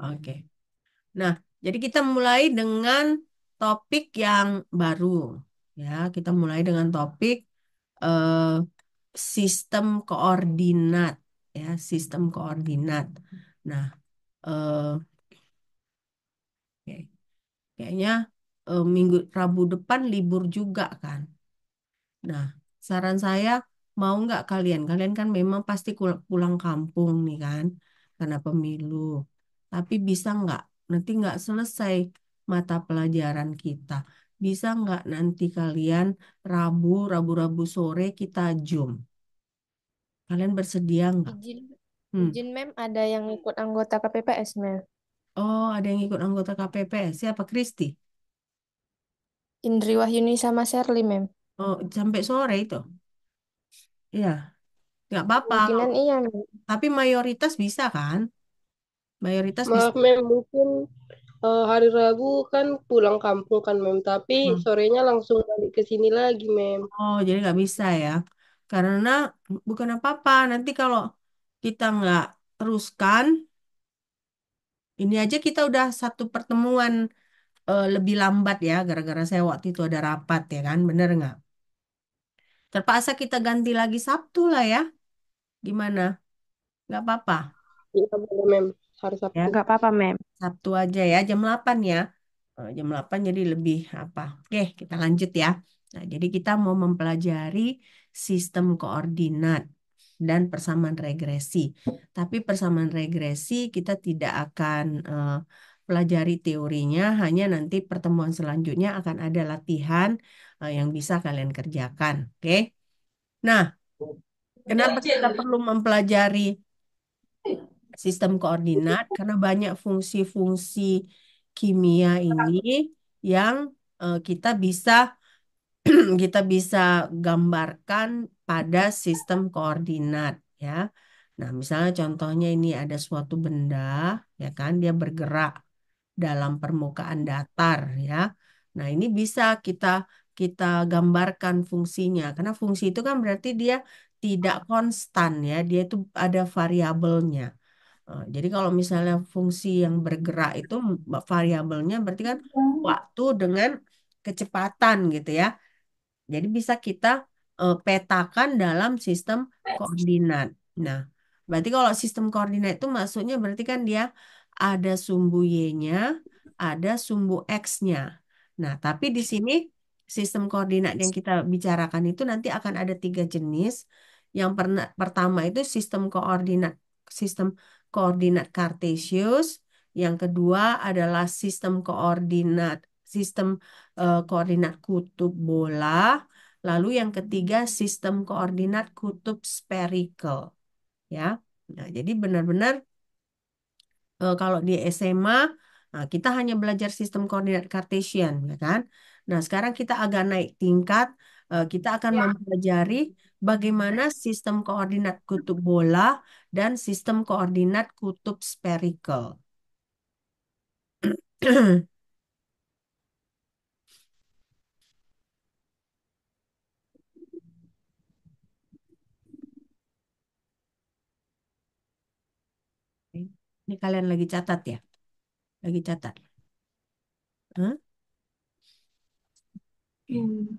Oke. Nah, jadi kita mulai dengan topik yang baru. Ya, kita mulai dengan topik eh, sistem koordinat. Ya, sistem koordinat. Nah, eh, oke. Kayaknya minggu Rabu depan libur juga kan. Nah, saran saya mau nggak kalian? Kalian kan memang pasti pulang kampung nih kan, karena pemilu. Tapi bisa nggak? Nanti nggak selesai mata pelajaran kita. Bisa nggak nanti kalian Rabu sore kita Zoom? Kalian bersedia nggak? Izin, Hmm. izin mem ada yang ikut anggota KPPS mem. Oh, ada yang ikut anggota KPPS. Siapa? Kristi? Indri Wahyuni sama Sherly mem. Oh, sampai sore itu. Iya, nggak apa-apa. Kemungkinan iya mem. Tapi mayoritas bisa kan? Mayoritas bisa. Maaf Mem, mungkin hari Rabu kan pulang kampung kan Mem, tapi Hmm. sorenya langsung balik ke sini lagi Mem. Oh, jadi nggak bisa ya. Karena bukan apa-apa. Nanti kalau kita nggak teruskan, ini aja kita udah satu pertemuan lebih lambat ya, gara-gara saya waktu itu ada rapat ya kan, bener nggak? Terpaksa kita ganti lagi Sabtu lah ya. Gimana? Nggak apa-apa Iya boleh Mem, hari Ya, Sabtu. nggak apa-apa mem. Sabtu aja ya, jam 8 ya. Jam 8 jadi lebih apa? Oke, kita lanjut ya. Nah, jadi kita mau mempelajari sistem koordinat dan persamaan regresi. Tapi persamaan regresi kita tidak akan pelajari teorinya, hanya nanti pertemuan selanjutnya akan ada latihan yang bisa kalian kerjakan. Oke. Nah, kenapa kita perlu mempelajari sistem koordinat? Karena banyak fungsi-fungsi kimia ini yang kita bisa kita bisa gambarkan pada sistem koordinat ya. Nah, misalnya contohnya ini ada suatu benda ya kan dia bergerak dalam permukaan datar ya. Nah, ini bisa kita kita gambarkan fungsinya karena fungsi itu kan berarti dia tidak konstan ya, dia itu ada variabelnya. Jadi kalau misalnya fungsi yang bergerak itu variabelnya berarti kan waktu dengan kecepatan gitu ya. Jadi bisa kita petakan dalam sistem koordinat. Nah, berarti kalau sistem koordinat itu maksudnya berarti kan dia ada sumbu Y-nya, ada sumbu X-nya. Nah, tapi di sini sistem koordinat yang kita bicarakan itu nanti akan ada 3 jenis. Yang pertama itu sistem koordinat Kartesius. Yang kedua adalah sistem koordinat kutub bola. Lalu yang ketiga sistem koordinat kutub spherical ya. Nah, jadi benar-benar kalau di SMA kita hanya belajar sistem koordinat Cartesian ya kan. Nah, sekarang kita agak naik tingkat, kita akan mempelajari bagaimana sistem koordinat kutub bola dan sistem koordinat kutub spherical. Ini kalian lagi catat ya? Lagi catat. Hah? Hmm.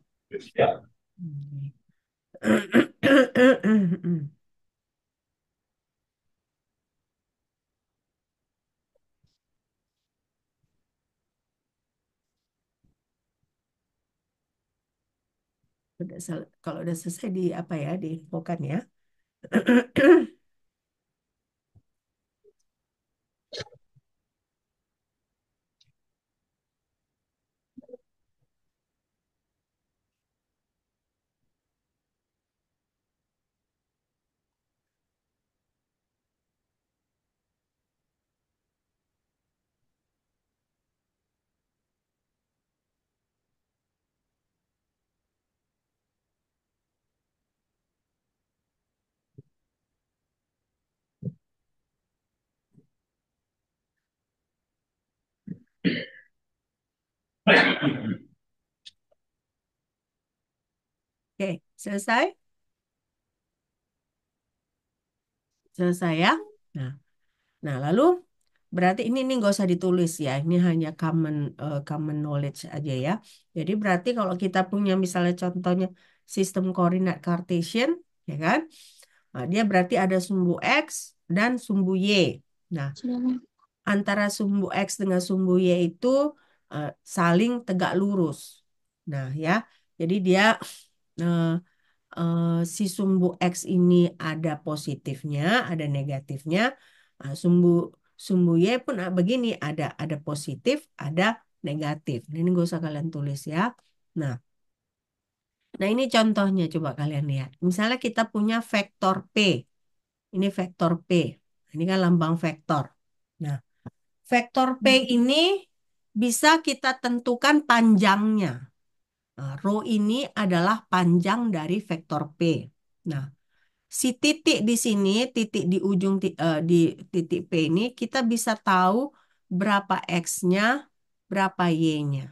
Kalau udah selesai di apa ya, diinfokan ya. Oke, selesai? Selesai ya? Nah, nah lalu berarti ini nggak usah ditulis ya. Ini hanya common knowledge aja ya. Jadi berarti kalau kita punya misalnya contohnya sistem koordinat Cartesian, ya kan? Nah, dia berarti ada sumbu X dan sumbu Y. Nah, antara sumbu X dengan sumbu Y itu saling tegak lurus. Nah, ya. Jadi dia eh, si sumbu X ini ada positifnya, ada negatifnya. Nah, sumbu sumbu Y pun begini, ada positif, ada negatif. Nah, ini gak usah kalian tulis ya. Nah, nah ini contohnya coba kalian lihat. Misalnya kita punya vektor P. Ini vektor P. Ini kan lambang vektor. Nah, vektor P ini bisa kita tentukan panjangnya. Nah, rho ini adalah panjang dari vektor P. Nah, si titik di sini, titik di ujung di titik P ini, kita bisa tahu berapa X-nya, berapa Y-nya.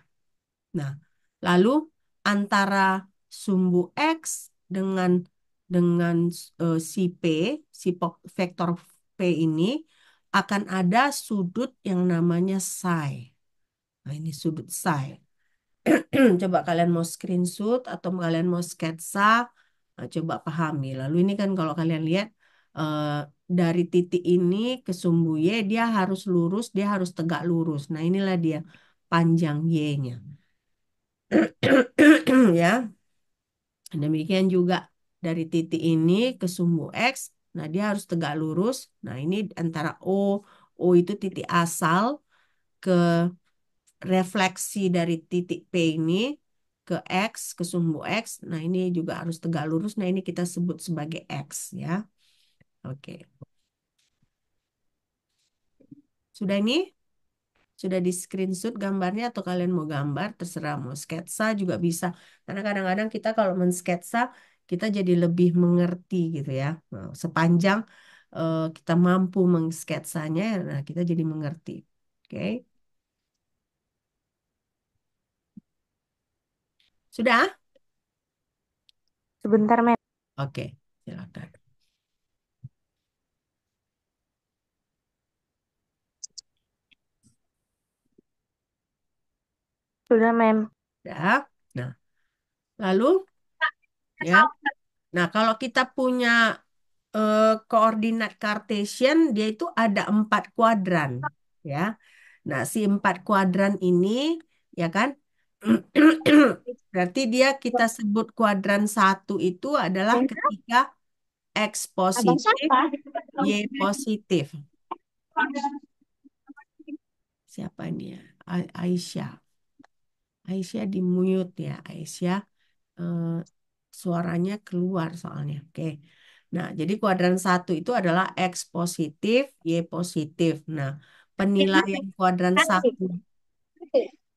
Nah, lalu antara sumbu X dengan si P, vektor P ini akan ada sudut yang namanya psi. Nah, ini sudut psi. Coba kalian mau screenshot atau kalian mau sketsa, coba pahami. Lalu ini kan kalau kalian lihat eh, dari titik ini ke sumbu Y dia harus lurus, dia harus tegak lurus. Nah, inilah dia panjang Y-nya. Ya. Demikian juga dari titik ini ke sumbu X, nah dia harus tegak lurus. Nah, ini antara O itu titik asal ke refleksi dari titik P ini ke X, ke sumbu X. Nah, ini juga harus tegak lurus. Nah, ini kita sebut sebagai X ya. Oke. Sudah ini? Sudah di screenshot gambarnya atau kalian mau gambar, terserah mau sketsa juga bisa. Karena kadang-kadang kita kalau mensketsa, kita jadi lebih mengerti gitu ya. Nah, sepanjang kita mampu mengsketsanya, nah kita jadi mengerti. Oke. Sudah? Sebentar, Mem. Oke, silakan. Sudah, Mem. Sudah. Nah, lalu ya. Nah, kalau kita punya koordinat Cartesian, dia itu ada 4 kuadran, ya. Nah, si 4 kuadran ini, ya kan, berarti dia kita sebut kuadran 1 itu adalah ketika X Abang positif, siapa? Y positif. Siapa ini ya? Aisyah. Aisyah di mute ya, Aisyah. eh, Suaranya keluar soalnya. Oke. Nah, jadi kuadran 1 itu adalah X positif, Y positif. Nah, penilaian kuadran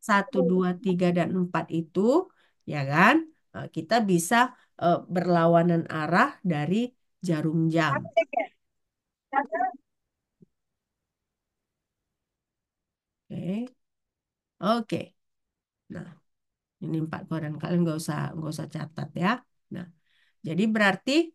satu 2 3 dan 4 itu, ya kan, kita bisa berlawanan arah dari jarum jam. Oke. Oke. Nah, ini 4 kuadran. Kalian nggak usah catat ya. Nah, jadi berarti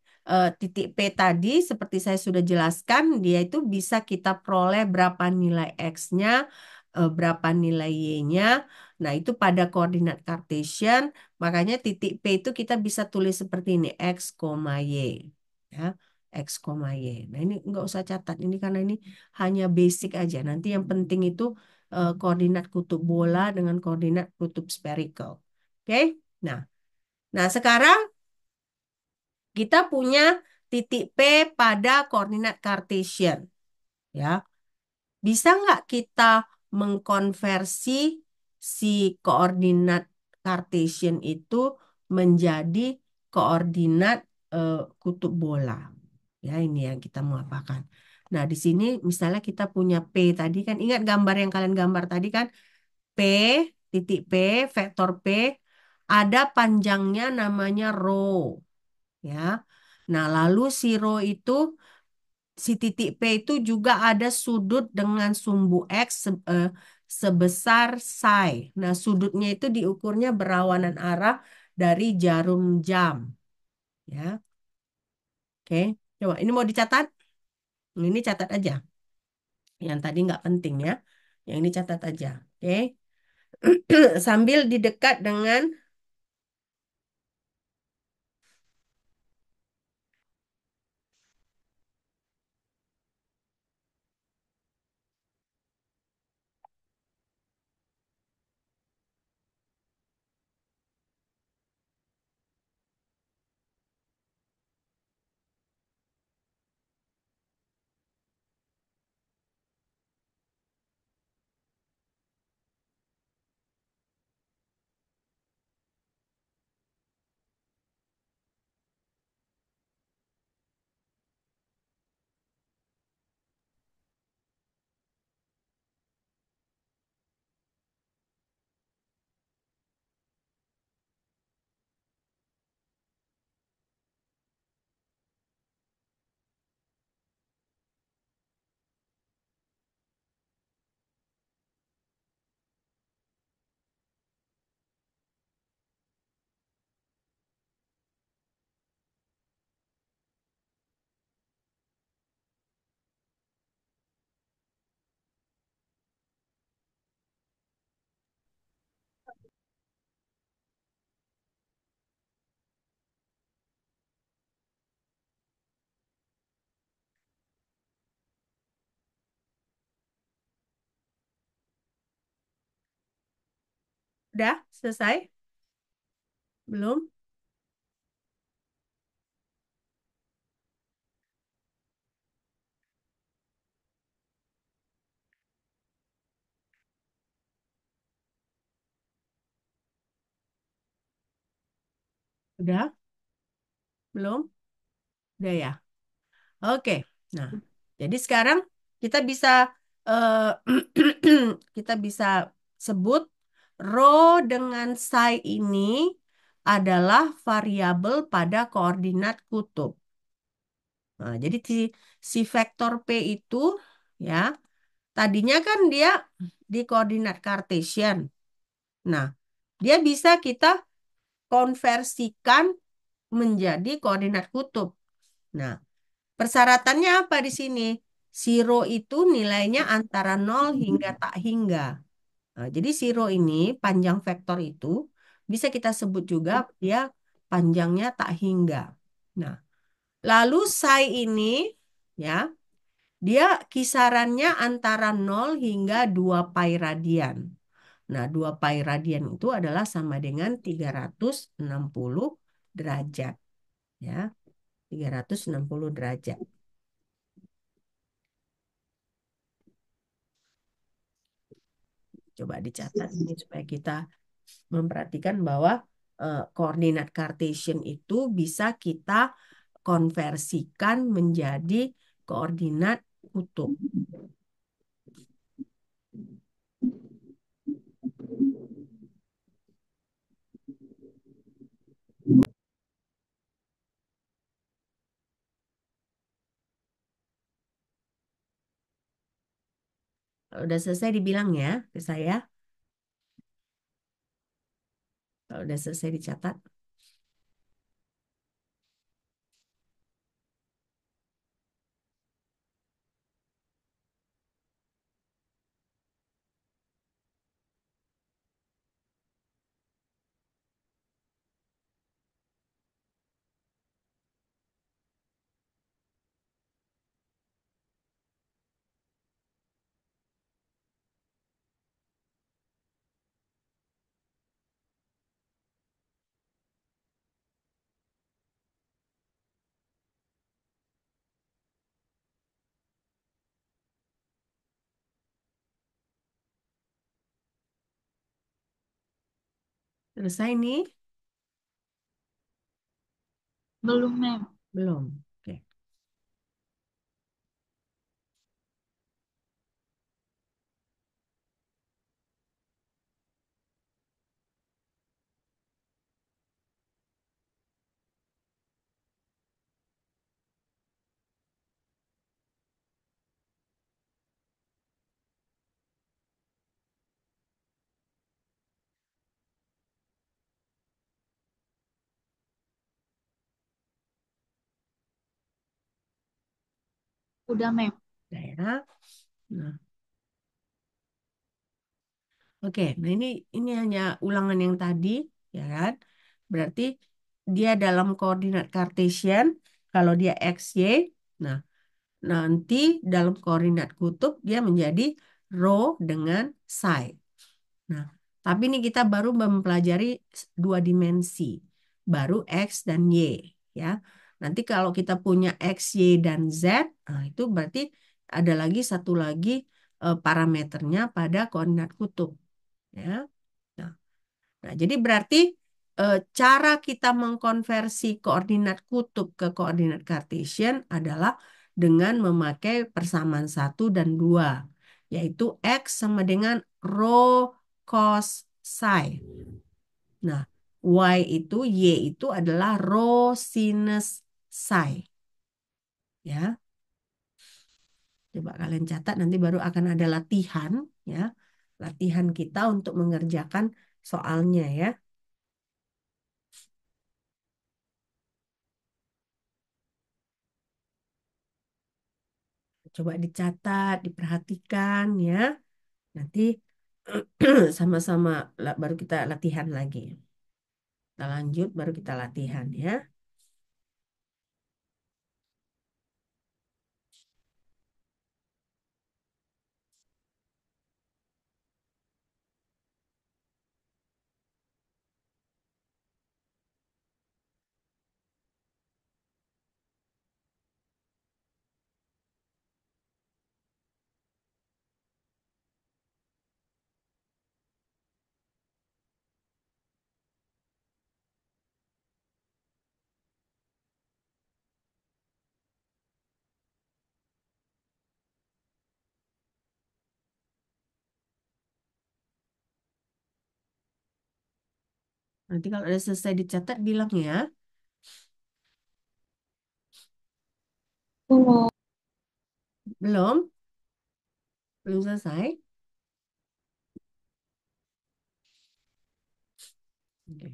titik P tadi seperti saya sudah jelaskan, dia itu bisa kita peroleh berapa nilai X-nya, berapa nilai Y-nya. Nah, itu pada koordinat Cartesian, makanya titik P itu kita bisa tulis seperti ini, X, Y. Ya, X, Y. Nah, ini nggak usah catat, ini karena ini hanya basic aja. Nanti yang penting itu koordinat kutub bola dengan koordinat kutub spherical. Oke? Nah, nah sekarang kita punya titik P pada koordinat Cartesian, ya. Bisa nggak kita mengkonversi si koordinat Cartesian itu menjadi koordinat kutub bola? Ya, ini yang kita mau apakan. Nah, di sini misalnya kita punya P tadi kan, ingat gambar yang kalian gambar tadi kan, P, titik P, vektor P, ada panjangnya namanya rho, ya. Nah, lalu si rho itu, si titik P itu juga ada sudut dengan sumbu X sebesar psi. Nah, sudutnya itu diukurnya berlawanan arah dari jarum jam, ya. Oke, coba ini mau dicatat? Ini catat aja. Yang tadi nggak penting ya. Yang ini catat aja. Oke. Sambil didekat dengan udah selesai? Belum? Udah? Belum? Udah ya? Oke. Nah, jadi sekarang kita bisa eh, kita bisa sebut rho dengan psi ini adalah variabel pada koordinat kutub. Nah, jadi si vektor P itu ya, tadinya kan dia di koordinat Cartesian. Nah, dia bisa kita konversikan menjadi koordinat kutub. Nah, persyaratannya apa di sini? Zero itu nilainya antara nol hingga tak hingga. Nah, jadi zero ini, panjang vektor itu, bisa kita sebut juga dia panjangnya tak hingga. Nah, lalu psi ini, ya, dia kisarannya antara nol hingga 2 pi radian. Nah, 2 pi radian itu adalah sama dengan 360 derajat. Ya, 360 derajat. Coba dicatat ini supaya kita memperhatikan bahwa koordinat Cartesian itu bisa kita konversikan menjadi koordinat kutub. Kalau udah selesai dibilang ya ke saya. Kalau udah selesai dicatat. Selesai nih? Belum, Mem. Belum. Oke. Udah, Mem. Daerah. Nah, oke. Nah, ini hanya ulangan yang tadi, ya kan? Berarti dia dalam koordinat Kartesian, kalau dia x, y, nah nanti dalam koordinat kutub dia menjadi rho dengan psi. Nah, tapi ini kita baru mempelajari dua dimensi, baru X dan Y, ya. Nanti kalau kita punya X, Y, dan Z, nah itu berarti ada lagi satu lagi parameternya pada koordinat kutub, ya. Nah, jadi berarti cara kita mengkonversi koordinat kutub ke koordinat Kartesian adalah dengan memakai persamaan 1 dan 2, yaitu X sama dengan rho cos psi. Nah, Y itu adalah rho sinus psi. Ya, coba kalian catat nanti baru akan ada latihan, ya. Latihan kita untuk mengerjakan soalnya, ya. Coba dicatat, diperhatikan, ya. Nanti sama-sama baru kita latihan lagi. Kita lanjut baru kita latihan, ya. Nanti kalau udah selesai dicatat bilang, ya. Belum. Belum? Belum selesai? Oke.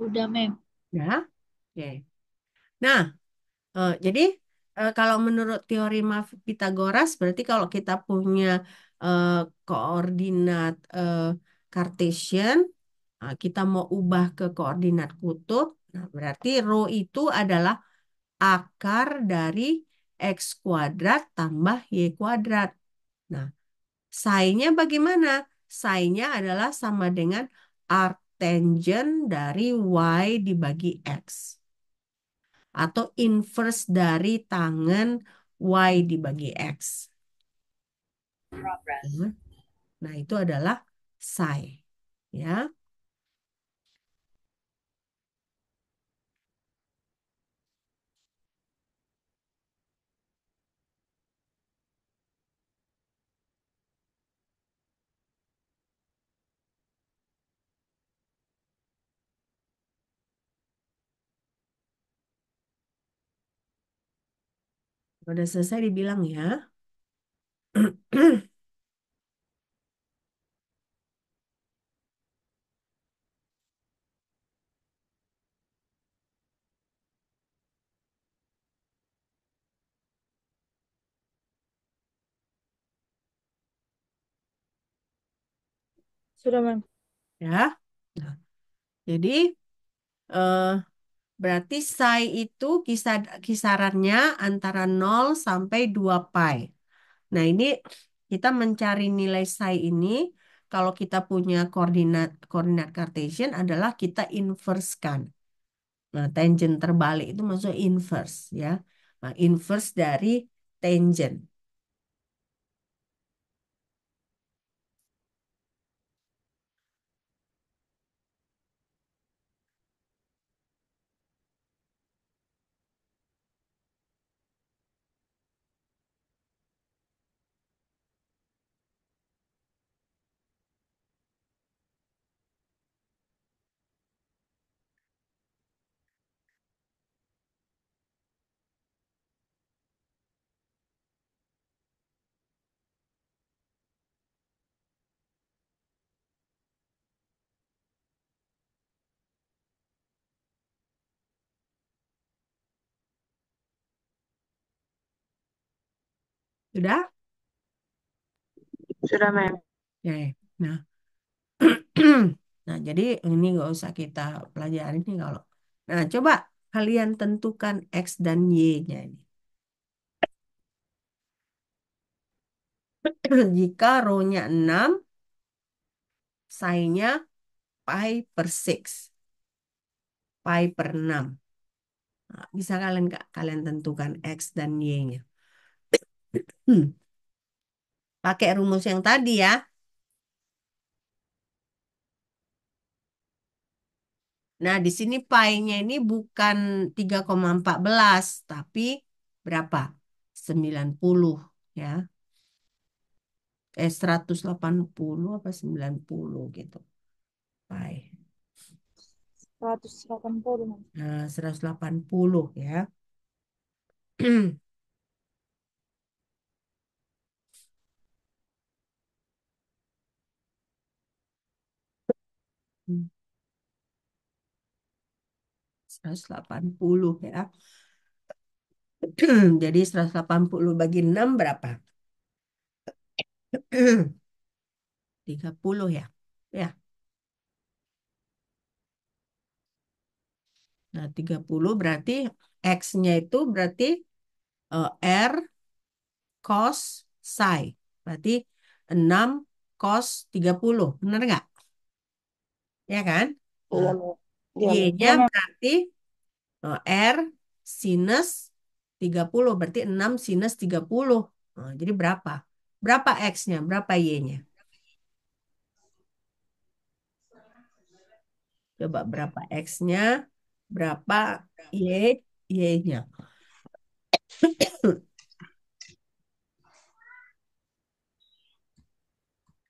Udah, Mem. Ya. Oke. Nah, jadi kalau menurut teorema Pitagoras, berarti kalau kita punya eh, koordinat Cartesian, kita mau ubah ke koordinat kutub, nah berarti rho itu adalah akar dari x kuadrat tambah y kuadrat. Nah, psi-nya bagaimana? Psi-nya adalah sama dengan arctangent dari y dibagi x, atau inverse dari tangen Y dibagi X. Ya. Nah, itu adalah psi. Ya. Udah selesai dibilang, ya. Sudah, Mem. Ya. Nah, jadi eh, berarti psi itu kisarannya antara 0 sampai 2 pi. Nah, ini kita mencari nilai psi ini kalau kita punya koordinat koordinat Cartesian adalah kita inversekan. Nah, tangent terbalik itu maksudnya inverse, ya. Nah, inverse dari tangent. Sudah? Sudah, Mem. Oke. Nah, nah jadi ini nggak usah kita pelajari nih kalau. Nah, coba kalian tentukan X dan Y-nya ini. Jika row-nya 6, psi-nya pi per 6. Pi per 6. Nah, bisa kalian tentukan X dan Y-nya. Pakai rumus yang tadi ya. Nah, di sini pi-nya ini bukan 3,14, tapi berapa? 90 ya. 180 apa 90 gitu. Pi. 180, Mem. Nah, 180 ya. Hmm, 180 ya. Jadi 180 bagi 6 berapa? 30 ya. Ya. Nah, 30 berarti X-nya itu berarti R cos psi. Berarti 6 cos 30. Benar nggak? Ya kan? Iya, Nah, Mem. Iya, Mem. Y-nya Iya, Mem. berarti R sinus 30. Berarti 6 sinus 30. Nah, jadi berapa? Berapa X-nya? Berapa Y-nya? Coba berapa X-nya? Berapa Y? Y-nya.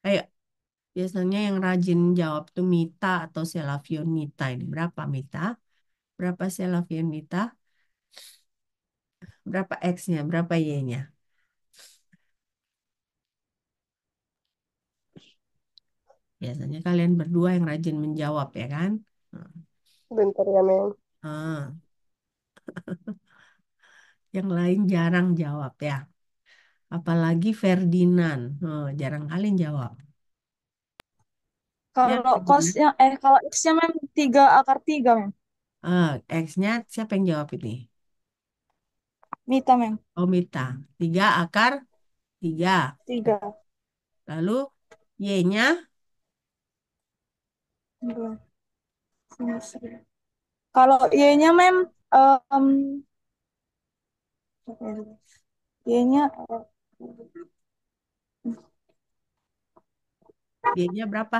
Ayo, biasanya yang rajin jawab tuh Mita atau Selavionita ini. Berapa Mita? Berapa Selavionita? Berapa X-nya? Berapa Y-nya? Biasanya kalian berdua yang rajin menjawab ya kan? Bentar ya, Mem. Ah, yang lain jarang jawab ya. Apalagi Ferdinand. Oh, jarang kali jawab. Ya, Kalau Ferdinand. cosnya, kalau X-nya, Mem, 3 akar 3, Mem. X-nya siapa yang jawab ini? Mita, Mem. Oh, Mita. 3 akar 3. 3. Lalu Y-nya Kalau Y-nya, Mem, em, Y-nya, Y-nya berapa?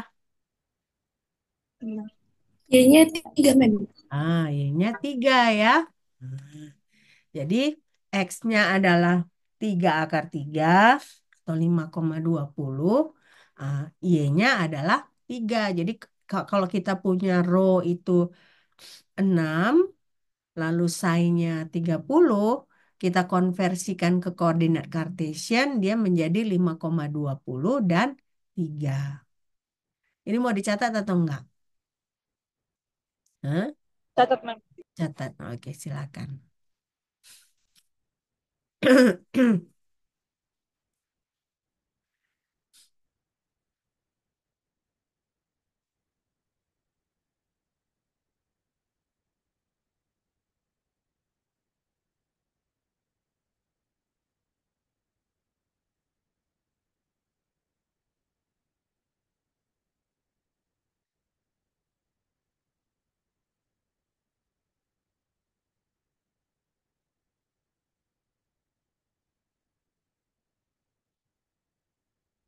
Y-nya 3, Mem. Y-nya 3 ya. Nah, jadi X-nya adalah 3 akar 3 atau 5,20. Y-nya adalah 3. Jadi kalau kita punya row itu 6, lalu psi-nya 30, kita konversikan ke koordinat Cartesian, dia menjadi 5,20 dan 3. Ini mau dicatat atau enggak? Hah? catat, Mem. Catat. Oke, silakan.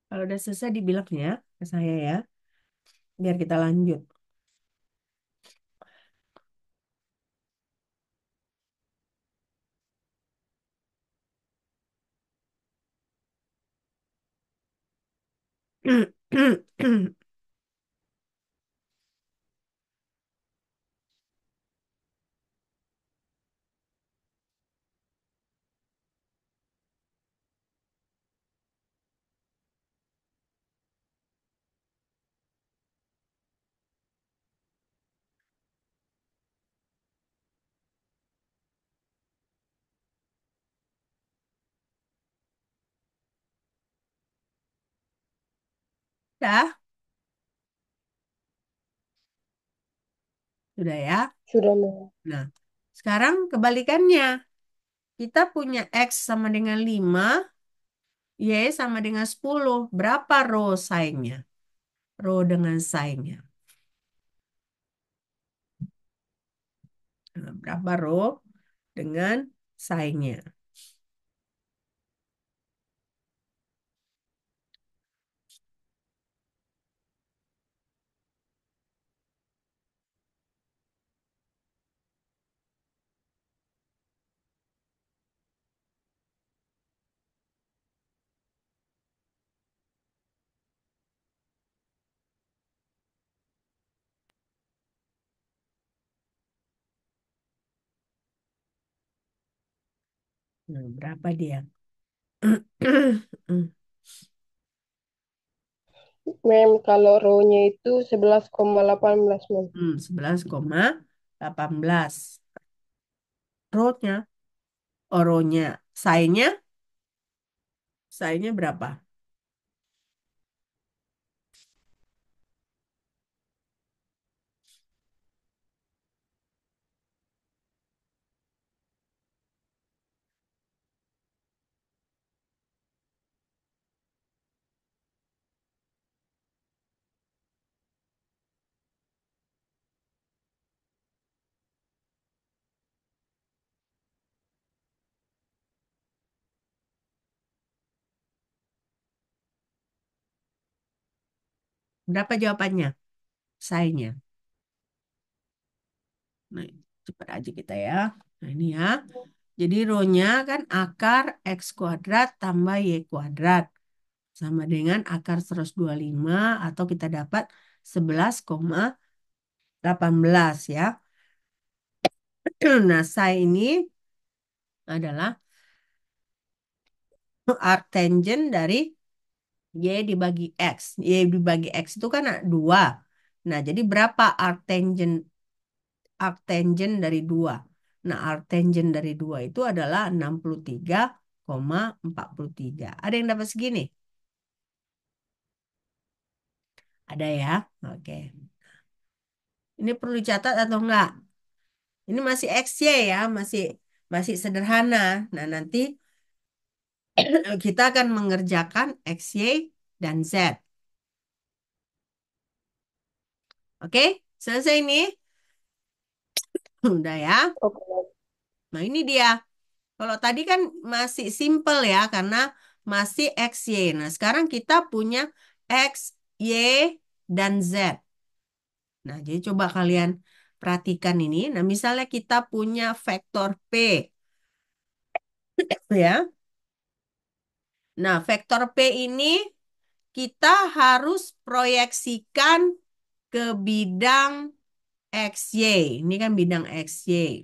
Kalau udah selesai dibilangnya ke saya ya, biar kita lanjut. Dah, sudah ya. Sudah, Mem. Nah, sekarang kebalikannya. Kita punya X sama dengan 5, Y sama dengan 10. Berapa row sign-nya? Row dengan sign-nya. Nah, berapa row dengan sign-nya? Nah, berapa dia? Mem, kalau row-nya itu 11,18, Mem. 11,18. Row-nya, oh row-nya. Sign-nya berapa? Berapa jawabannya? Sign-nya. Nah, cepat aja kita ya. Nah, ini ya. Jadi row-nya kan akar X kuadrat tambah Y kuadrat. Sama dengan akar 125 atau kita dapat 11,18 ya. Nah, psi ini adalah arctangent dari Y dibagi X. Y dibagi X itu kan 2. Nah, jadi berapa arctangent dari 2? Nah, arctangent dari 2 itu adalah 63,43. Ada yang dapat segini? Ada ya? Oke. Ini perlu dicatat atau enggak? Ini masih XY ya, masih masih sederhana. Nah, nanti kita akan mengerjakan XY dan Z. Oke, selesai ini. Udah ya. Oke, Mem. Nah, ini dia. Kalau tadi kan masih simple ya, karena masih XY. Nah, sekarang kita punya X, Y, dan Z. Nah, jadi coba kalian perhatikan ini. Nah, misalnya kita punya vektor P, ya. Nah, vektor P ini kita harus proyeksikan ke bidang XY. Ini kan bidang XY.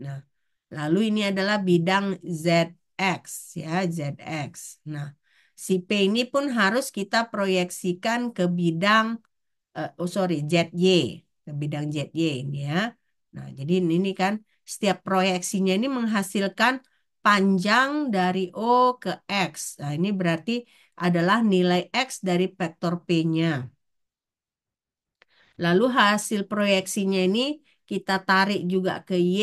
Nah, lalu ini adalah bidang ZX ya, ZX. Nah, si P ini pun harus kita proyeksikan ke bidang ZY, ke bidang ZY ini ya. Nah, jadi ini kan setiap proyeksinya ini menghasilkan panjang dari O ke X. Nah, ini berarti adalah nilai X dari vektor P-nya. Lalu hasil proyeksinya ini kita tarik juga ke Y.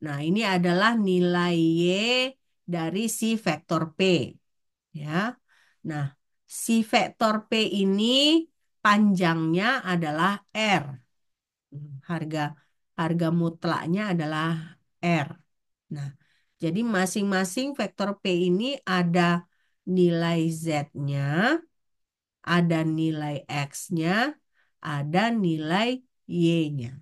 Nah, ini adalah nilai Y dari si vektor P. Ya. Nah, si vektor P ini panjangnya adalah R. Harga harga mutlaknya adalah R. Nah, jadi masing-masing vektor P ini ada nilai Z-nya, ada nilai X-nya, ada nilai Y-nya.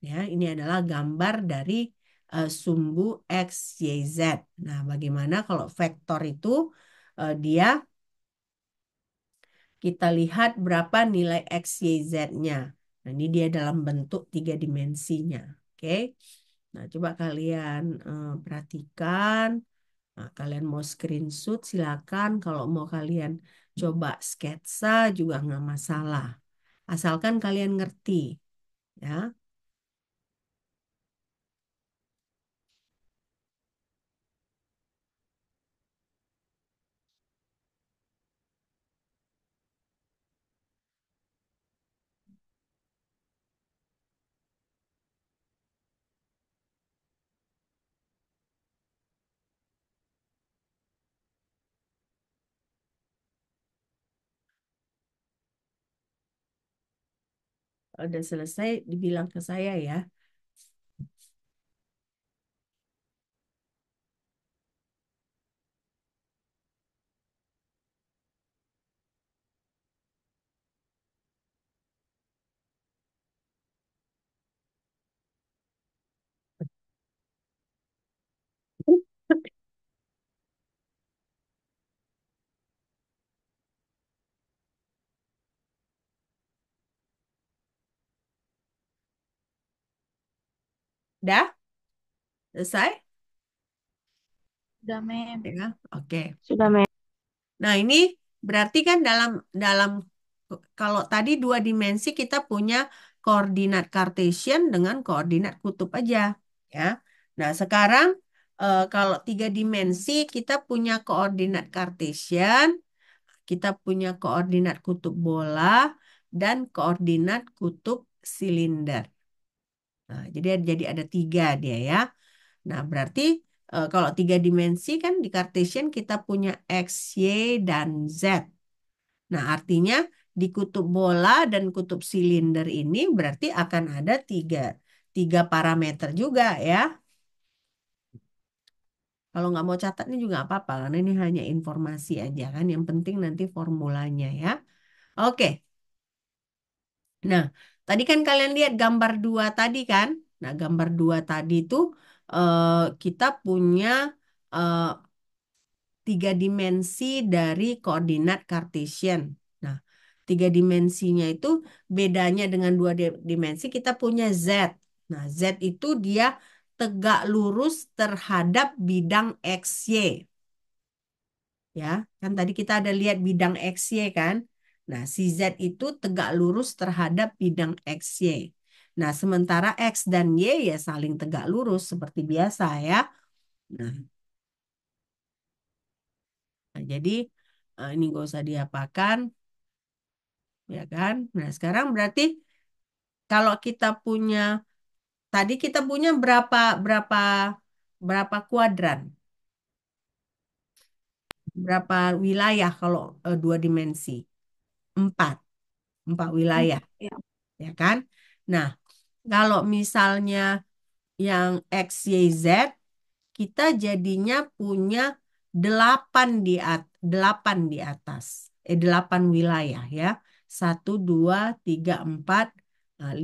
Ya, ini adalah gambar dari sumbu X, Y, Z. Nah, bagaimana kalau vektor itu dia kita lihat berapa nilai X, Y, Z-nya. Nah, ini dia dalam bentuk 3 dimensinya. Oke. Nah, coba kalian perhatikan. Nah, kalian mau screenshot silakan. Kalau mau kalian coba sketsa juga nggak masalah. Asalkan kalian ngerti. Ya. Udah selesai, dibilang ke saya ya. Dah? Selesai? Udah, Mem. Ya, oke. Sudah, Mem. Nah, ini berarti kan dalam dalam kalau tadi dua dimensi kita punya koordinat Cartesian dengan koordinat kutub aja, ya. Nah, sekarang kalau tiga dimensi kita punya koordinat Cartesian, kita punya koordinat kutub bola dan koordinat kutub silinder. Nah, jadi ada tiga dia ya. Nah, berarti kalau tiga dimensi kan di Cartesian kita punya X, Y, dan Z. Nah, artinya di kutub bola dan kutub silinder ini berarti akan ada tiga parameter juga ya. Kalau nggak mau catat ini juga nggak apa-apa, karena ini hanya informasi aja kan. Yang penting nanti formulanya ya. Oke, nah tadi kan kalian lihat gambar dua tadi kan. Nah, gambar dua tadi itu eh, kita punya eh, tiga dimensi dari koordinat Cartesian. Nah, tiga dimensinya itu bedanya dengan dua dimensi kita punya Z. Nah, Z itu dia tegak lurus terhadap bidang XY. Ya, kan tadi kita ada lihat bidang XY kan. Nah, si Z itu tegak lurus terhadap bidang XY. Nah, sementara X dan Y ya saling tegak lurus seperti biasa ya. Nah, jadi ini gak usah diapakan. Ya kan? Nah, sekarang berarti kalau kita punya tadi kita punya berapa berapa berapa kuadran? Berapa wilayah kalau dua dimensi? Empat, empat wilayah, Ya. ya kan? Nah, kalau misalnya yang X, Y, Z, kita jadinya punya delapan di atas, delapan wilayah ya. Satu, dua, tiga, empat,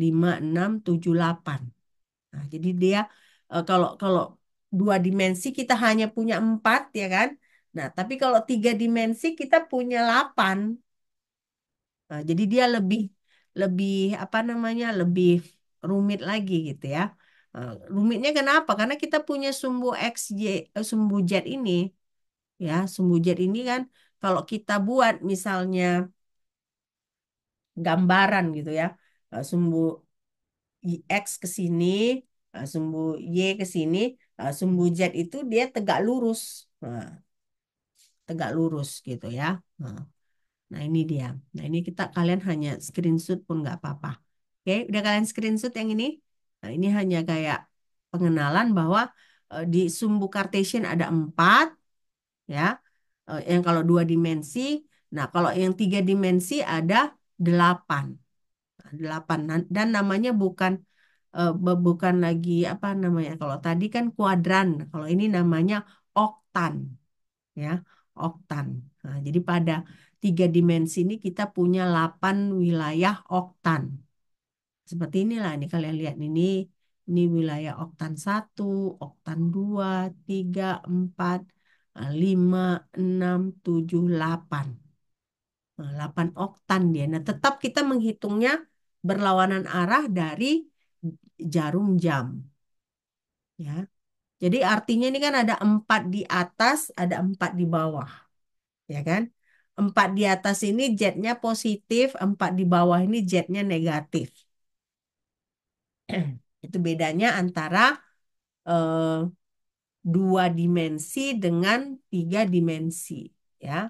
lima, enam, tujuh, delapan. Nah, jadi dia kalau kalau dua dimensi kita hanya punya empat ya kan. Nah, tapi kalau tiga dimensi kita punya delapan. Nah, jadi dia lebih lebih apa namanya lebih rumit lagi gitu ya. Rumitnya kenapa? Karena kita punya sumbu X, Y, sumbu Z ini ya. Sumbu Z ini kan kalau kita buat misalnya gambaran gitu ya. Sumbu X ke sini, sumbu Y ke sini, sumbu Z itu dia tegak lurus. Nah, tegak lurus gitu ya. Nah, nah, ini dia. Nah, ini kita kalian hanya screenshot pun nggak apa-apa. Oke, udah kalian screenshot yang ini? Nah, ini hanya kayak pengenalan bahwa di sumbu Cartesian ada empat, ya. Yang kalau dua dimensi, nah kalau yang tiga dimensi ada delapan. Nah, delapan. Dan namanya bukan lagi apa namanya. Kalau tadi kan kuadran, kalau ini namanya oktan, ya, oktan. Nah, jadi pada tiga dimensi ini kita punya 8 wilayah oktan. Seperti inilah nih kalian lihat ini wilayah oktan satu, oktan 2, 3, 4, 5, 6, 7, 8. Nah, 8 oktan dia. Nah, tetap kita menghitungnya berlawanan arah dari jarum jam, ya. Jadi artinya ini kan ada 4 di atas, ada 4 di bawah, ya kan? 4 di atas ini jetnya positif, 4 di bawah ini jetnya negatif. Itu bedanya antara eh, dua dimensi dengan tiga dimensi, ya.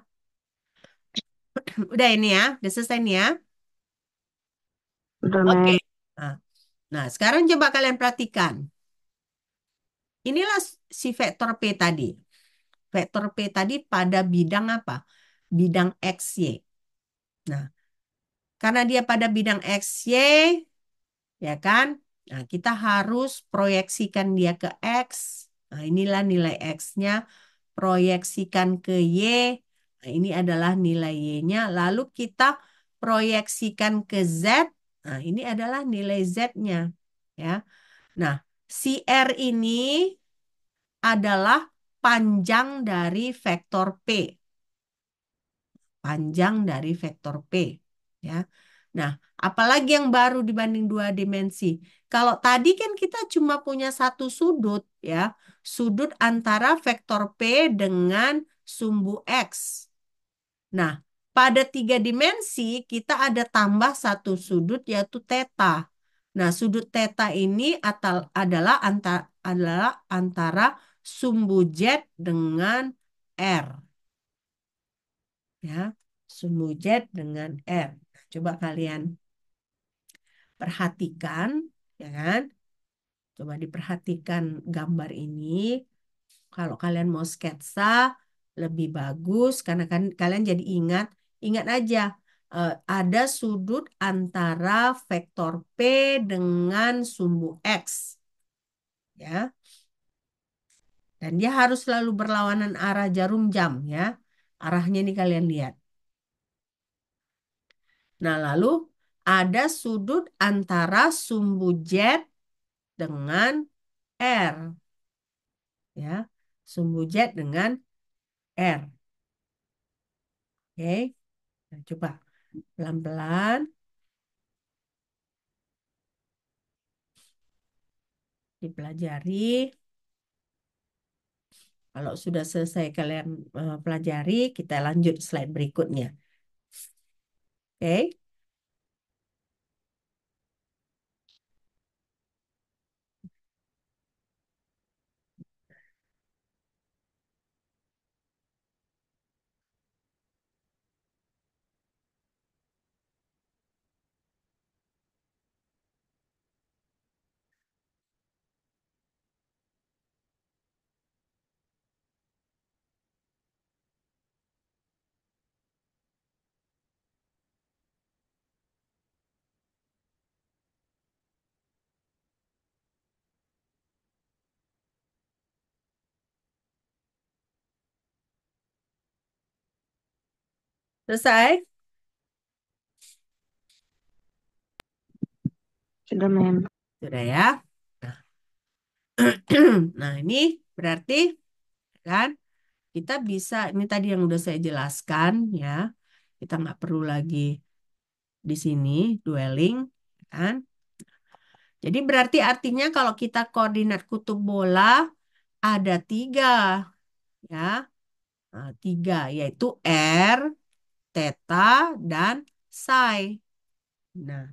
Udah ini ya, udah selesai nih ya. Sudah, Oke. Mem. Nah, nah, sekarang coba kalian perhatikan. Inilah si vektor P tadi. Vektor P tadi pada bidang apa? Bidang XY. Nah, karena dia pada bidang XY, ya kan? Nah, kita harus proyeksikan dia ke X. Nah, inilah nilai X-nya. Proyeksikan ke Y. Nah, ini adalah nilai Y-nya. Lalu kita proyeksikan ke Z. Nah, ini adalah nilai Z-nya. Ya. Nah, si R ini adalah panjang dari vektor P. Panjang dari vektor P. Ya. Nah, apalagi yang baru dibanding dua dimensi? Kalau tadi kan kita cuma punya satu sudut, ya, sudut antara vektor P dengan sumbu X. Nah, pada tiga dimensi kita ada tambah satu sudut yaitu theta. Nah, sudut theta ini adalah antara sumbu Z dengan R, ya, sumbu Z dengan R. Coba kalian perhatikan, ya kan? Coba diperhatikan gambar ini. Kalau kalian mau sketsa lebih bagus karena kan kalian jadi ingat aja ada sudut antara vektor P dengan sumbu X, ya. Dan dia harus selalu berlawanan arah jarum jam, ya. Arahnya ini kalian lihat. Nah, lalu ada sudut antara sumbu Z dengan R, ya. Sumbu Z dengan R. Oke. Nah, coba pelan-pelan dipelajari. Kalau sudah selesai kalian pelajari, kita lanjut slide berikutnya. Oke. Selesai? Sudah, Mem. Sudah ya. Nah, nah ini berarti kan kita bisa, ini tadi yang udah saya jelaskan ya. Kita nggak perlu lagi di sini dwelling, kan? Jadi berarti artinya kalau kita koordinat kutub bola ada tiga, ya. Nah, tiga yaitu R, theta, dan psi. Nah,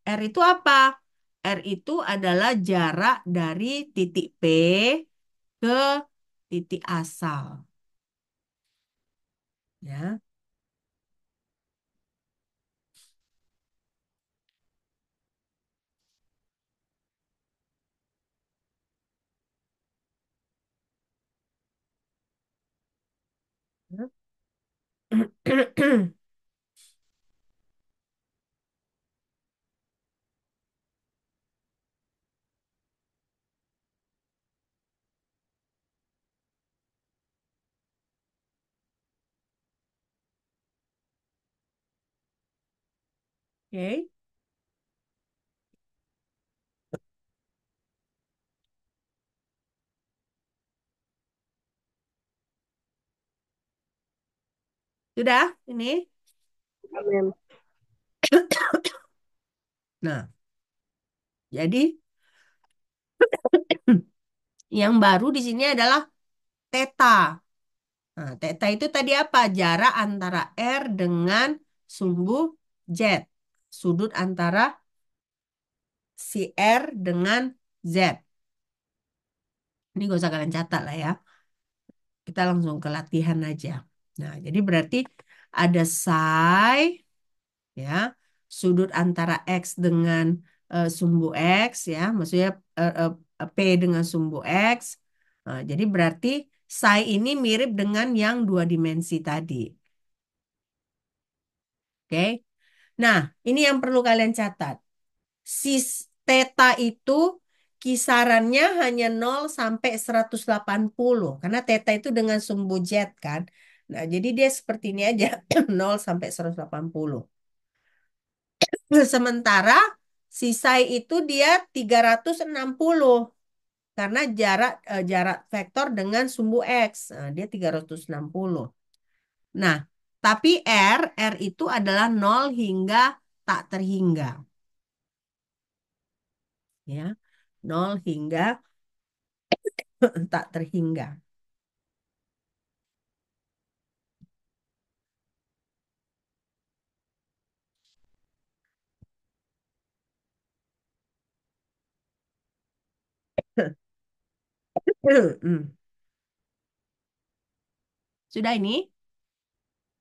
R itu apa? R itu adalah jarak dari titik P ke titik asal. Ya. Oke, sudah ini. Amin. Nah, jadi yang baru di sini adalah theta. Nah, theta itu tadi apa? Jarak antara R dengan sumbu Z. Sudut antara si R dengan Z. Ini gak usah kalian catat lah ya. Kita langsung ke latihan aja. Nah, jadi berarti ada psi, ya, sudut antara X dengan sumbu X, ya, maksudnya P dengan sumbu X. Nah, jadi berarti psi ini mirip dengan yang dua dimensi tadi. Oke. Nah, ini yang perlu kalian catat. sis theta itu kisarannya hanya 0 sampai 180 karena theta itu dengan sumbu Z kan. Nah, jadi dia seperti ini aja 0 sampai 180. Sementara si psi itu dia 360 karena jarak vektor dengan sumbu X. Nah, dia 360. Nah, tapi R itu adalah 0 hingga tak terhingga. Ya, 0 hingga tak terhingga. Hmm. Sudah ini?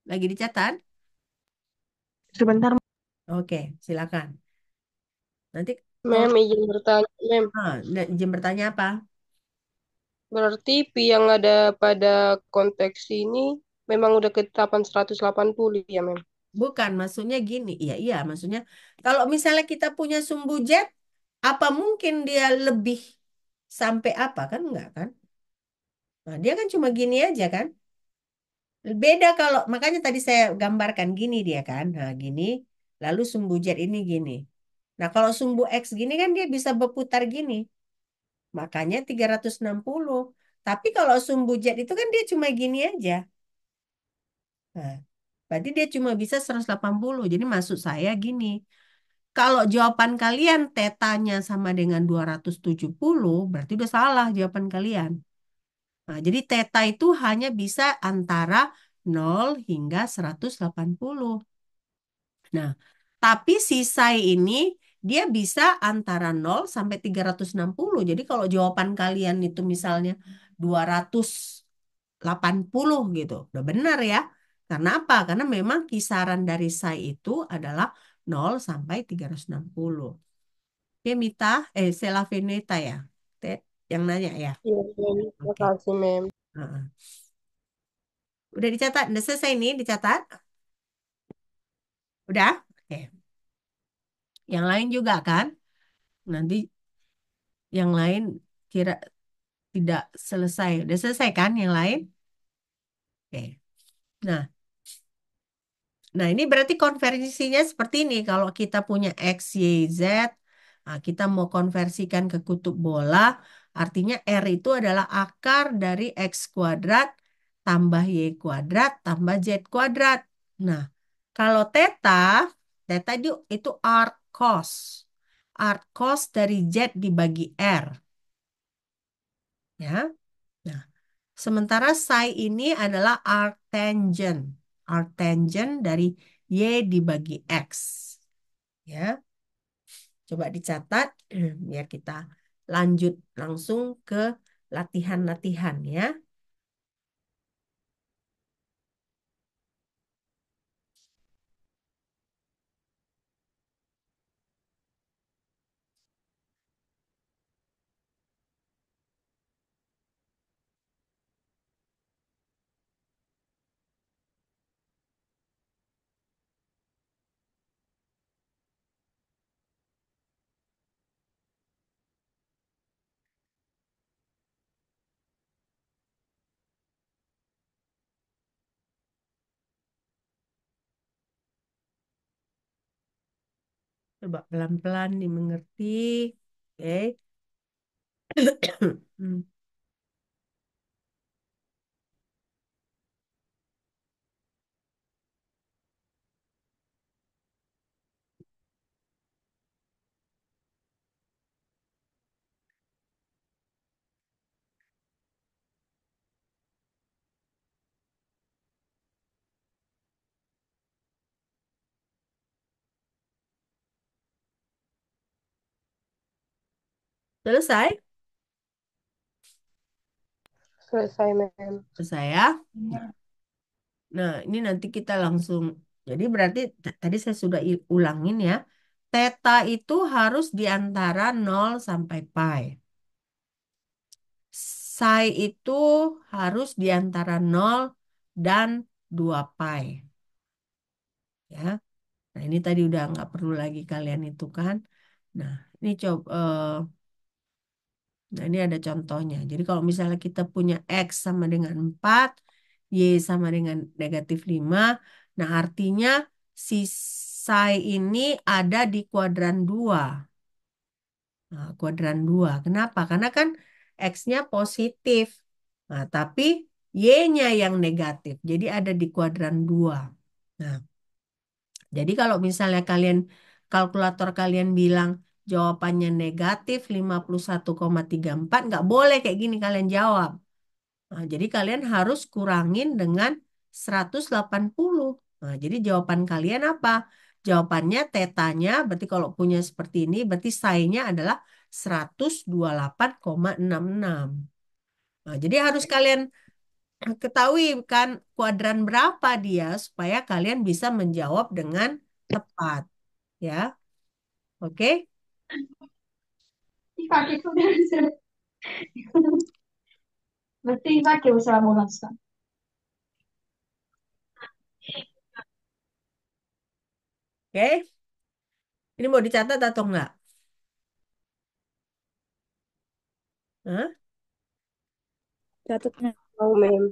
Lagi dicatat? Sebentar. Oke, silakan. Nanti kalau Mem, izin bertanya, Mem. izin bertanya apa? Berarti pi yang ada pada konteks ini memang udah ketetapan 180 ya, Mem? Bukan, maksudnya gini. Iya, iya, maksudnya kalau misalnya kita punya sumbu Z, apa mungkin dia lebih sampai apa kan? Enggak kan? Nah, dia kan cuma gini aja kan? Beda kalau makanya tadi saya gambarkan gini dia kan. Nah, gini. Lalu sumbu Z ini gini. Nah, kalau sumbu X gini kan dia bisa berputar gini. Makanya 360. Tapi kalau sumbu Z itu kan dia cuma gini aja. Nah, berarti dia cuma bisa 180. Jadi maksud saya gini. Kalau jawaban kalian tetanya sama dengan 270, berarti udah salah jawaban kalian. Nah, jadi teta itu hanya bisa antara 0 hingga 180. Nah, tapi si psi ini dia bisa antara 0 sampai 360. Jadi kalau jawaban kalian itu misalnya 280 gitu, udah benar ya. Karena apa? Karena memang kisaran dari psi itu adalah 0 sampai 360. Oke, Mita, Sela Veneta ya. Te- yang nanya ya. Iya, Mem. Oke. Makasih, Mem. Heeh. Udah dicatat? Udah selesai nih dicatat? Udah? Oke. Yang lain juga kan? Nanti yang lain kira tidak selesai. Udah selesai kan yang lain? Oke. Nah, ini berarti konversinya seperti ini. Kalau kita punya X, Y, Z, nah, kita mau konversikan ke kutub bola, artinya R itu adalah akar dari X kuadrat tambah Y kuadrat tambah Z kuadrat. Nah, kalau theta, itu arc cos. Arc cos dari Z dibagi R. Ya. Nah, sementara psi ini adalah arctangent. Arctangent dari Y dibagi X. Ya, coba dicatat biar kita lanjut langsung ke latihan-latihan ya. Coba pelan-pelan dimengerti. Oke. Hmm, Selesai? Selesai, Mem. Selesai ya. Nah, ini nanti kita langsung. Jadi berarti tadi saya sudah ulangin ya. Theta itu harus di antara 0 sampai pi. Psi itu harus di antara 0 dan 2 pi. Ya. Nah, ini tadi udah nggak perlu lagi kalian itu kan. Nah, ini nah ini ada contohnya. Jadi kalau misalnya kita punya X sama dengan 4, Y sama dengan -5, nah artinya si psi ini ada di kuadran 2. Nah, kuadran 2. Kenapa? Karena kan X-nya positif. Nah, tapi Y-nya yang negatif. Jadi ada di kuadran 2. Nah, jadi kalau misalnya kalkulator kalian bilang jawabannya negatif 51,34, nggak boleh kayak gini kalian jawab. Nah, jadi kalian harus kurangin dengan 180. Nah, jadi jawaban kalian apa? Jawabannya tetanya, berarti kalau punya seperti ini, berarti psi-nya adalah 128,66. Nah, jadi harus kalian ketahui kan kuadran berapa dia supaya kalian bisa menjawab dengan tepat. Ya, oke? Dipakai udah bisa. Berarti pakai usaha bolos kan? Oke? Ini mau dicatat atau enggak? Hah? Catat, Mem. Mau, Mem.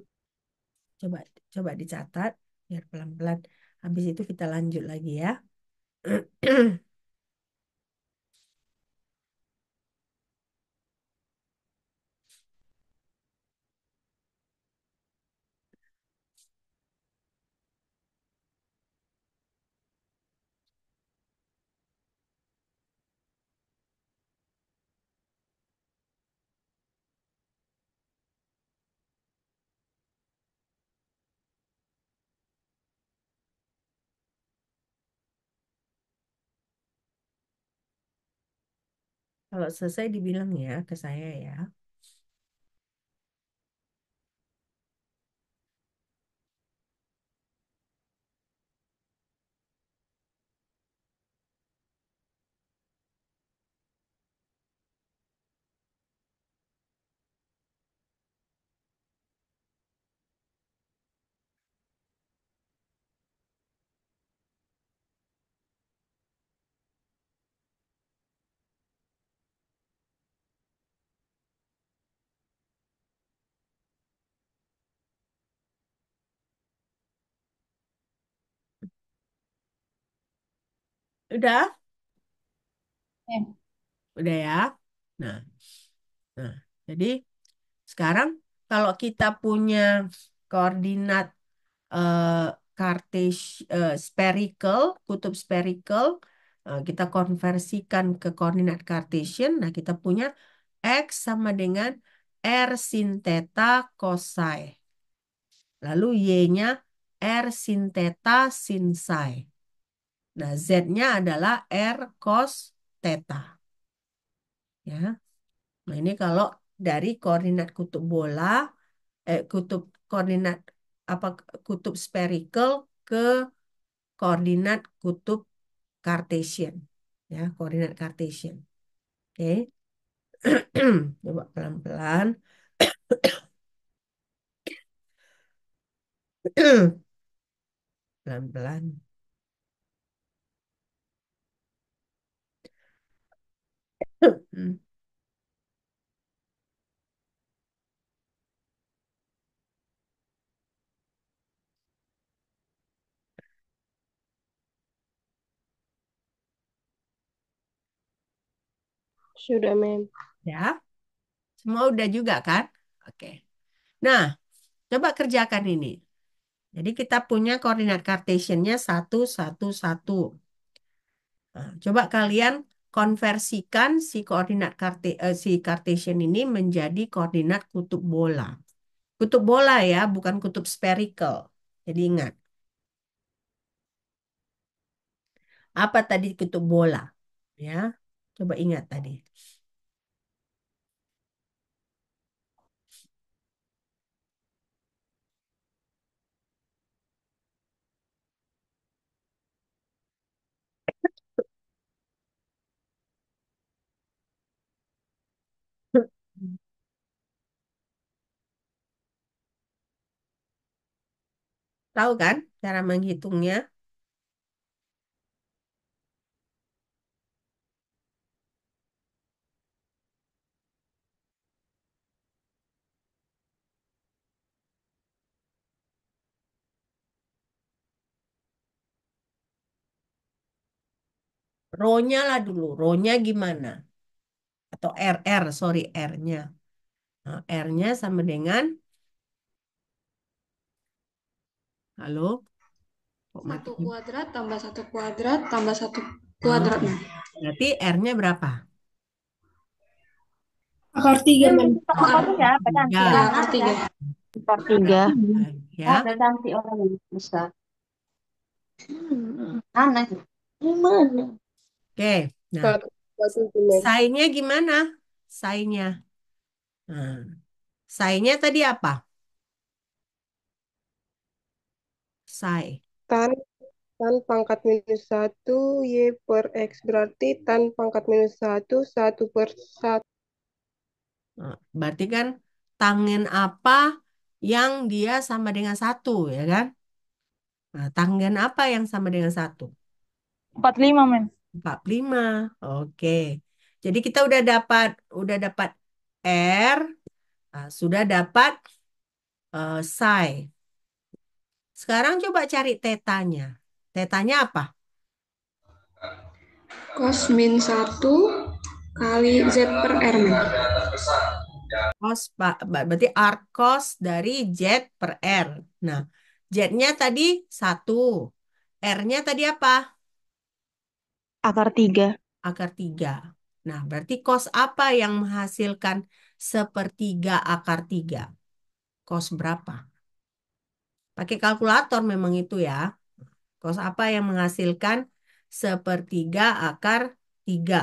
Coba coba dicatat biar pelan-pelan. Habis itu kita lanjut lagi ya. Kalau selesai dibilang ya ke saya ya. Udah? Mem. Udah ya. Nah, nah. Jadi sekarang kalau kita punya koordinat eh, spherical, kutub spherical, kita konversikan ke koordinat Cartesian. Nah, kita punya X sama dengan R sin theta cosine. Lalu Y-nya R sin theta sin psi. Nah, Z-nya adalah R cos theta. Ya. Nah, ini kalau dari koordinat kutub bola, kutub koordinat apa kutub spherical ke koordinat kutub Cartesian. Ya, koordinat Cartesian. Oke. Coba pelan-pelan. Pelan-pelan. Hmm, Sudah, Mem. Ya, semua udah juga kan? Oke. Nah, coba kerjakan ini. Jadi kita punya koordinat Cartesiannya 1, 1, 1. Nah, coba kalian konversikan si Cartesian ini menjadi koordinat kutub bola. Kutub bola ya, bukan kutub spherical. Jadi ingat, apa tadi kutub bola? Ya, coba ingat tadi. Tahu kan cara menghitungnya? Rho-nya lah dulu. Rho-nya gimana? Atau sorry, R-nya. Nah, R-nya sama dengan, halo, kok mati? Satu kuadrat tambah satu kuadrat tambah satu Oh, kuadrat. berarti R-nya berapa? Akar tiga, men. Akar Ya, Pak Tiga. Cantik. ya, akar tiga. Akar tiga. Ya. Udah cantik orang ini besar. Aneh. Gimana? Oke. Nah, Satu, satu Mem. psi-nya gimana? Psi-nya. Nah, psi-nya tadi apa? Psi. Tan, tan pangkat minus satu Y per X. Berarti tan pangkat minus satu, 1/1. Nah, berarti kan tangen apa yang dia sama dengan satu, ya kan? Nah, tangen apa yang sama dengan satu? 45, men. 45. Oke. Jadi kita udah dapat R, sudah dapat psi. Sekarang coba cari tetanya. Tetanya apa? Cos min 1 kali Z per R. Men. Berarti arc cos dari Z per R. Nah, Z-nya tadi 1. R-nya tadi apa? Akar tiga. Akar 3. Nah, berarti cos apa yang menghasilkan sepertiga akar 3? Cos berapa? Pakai kalkulator memang itu ya. Cos apa yang menghasilkan sepertiga akar 3?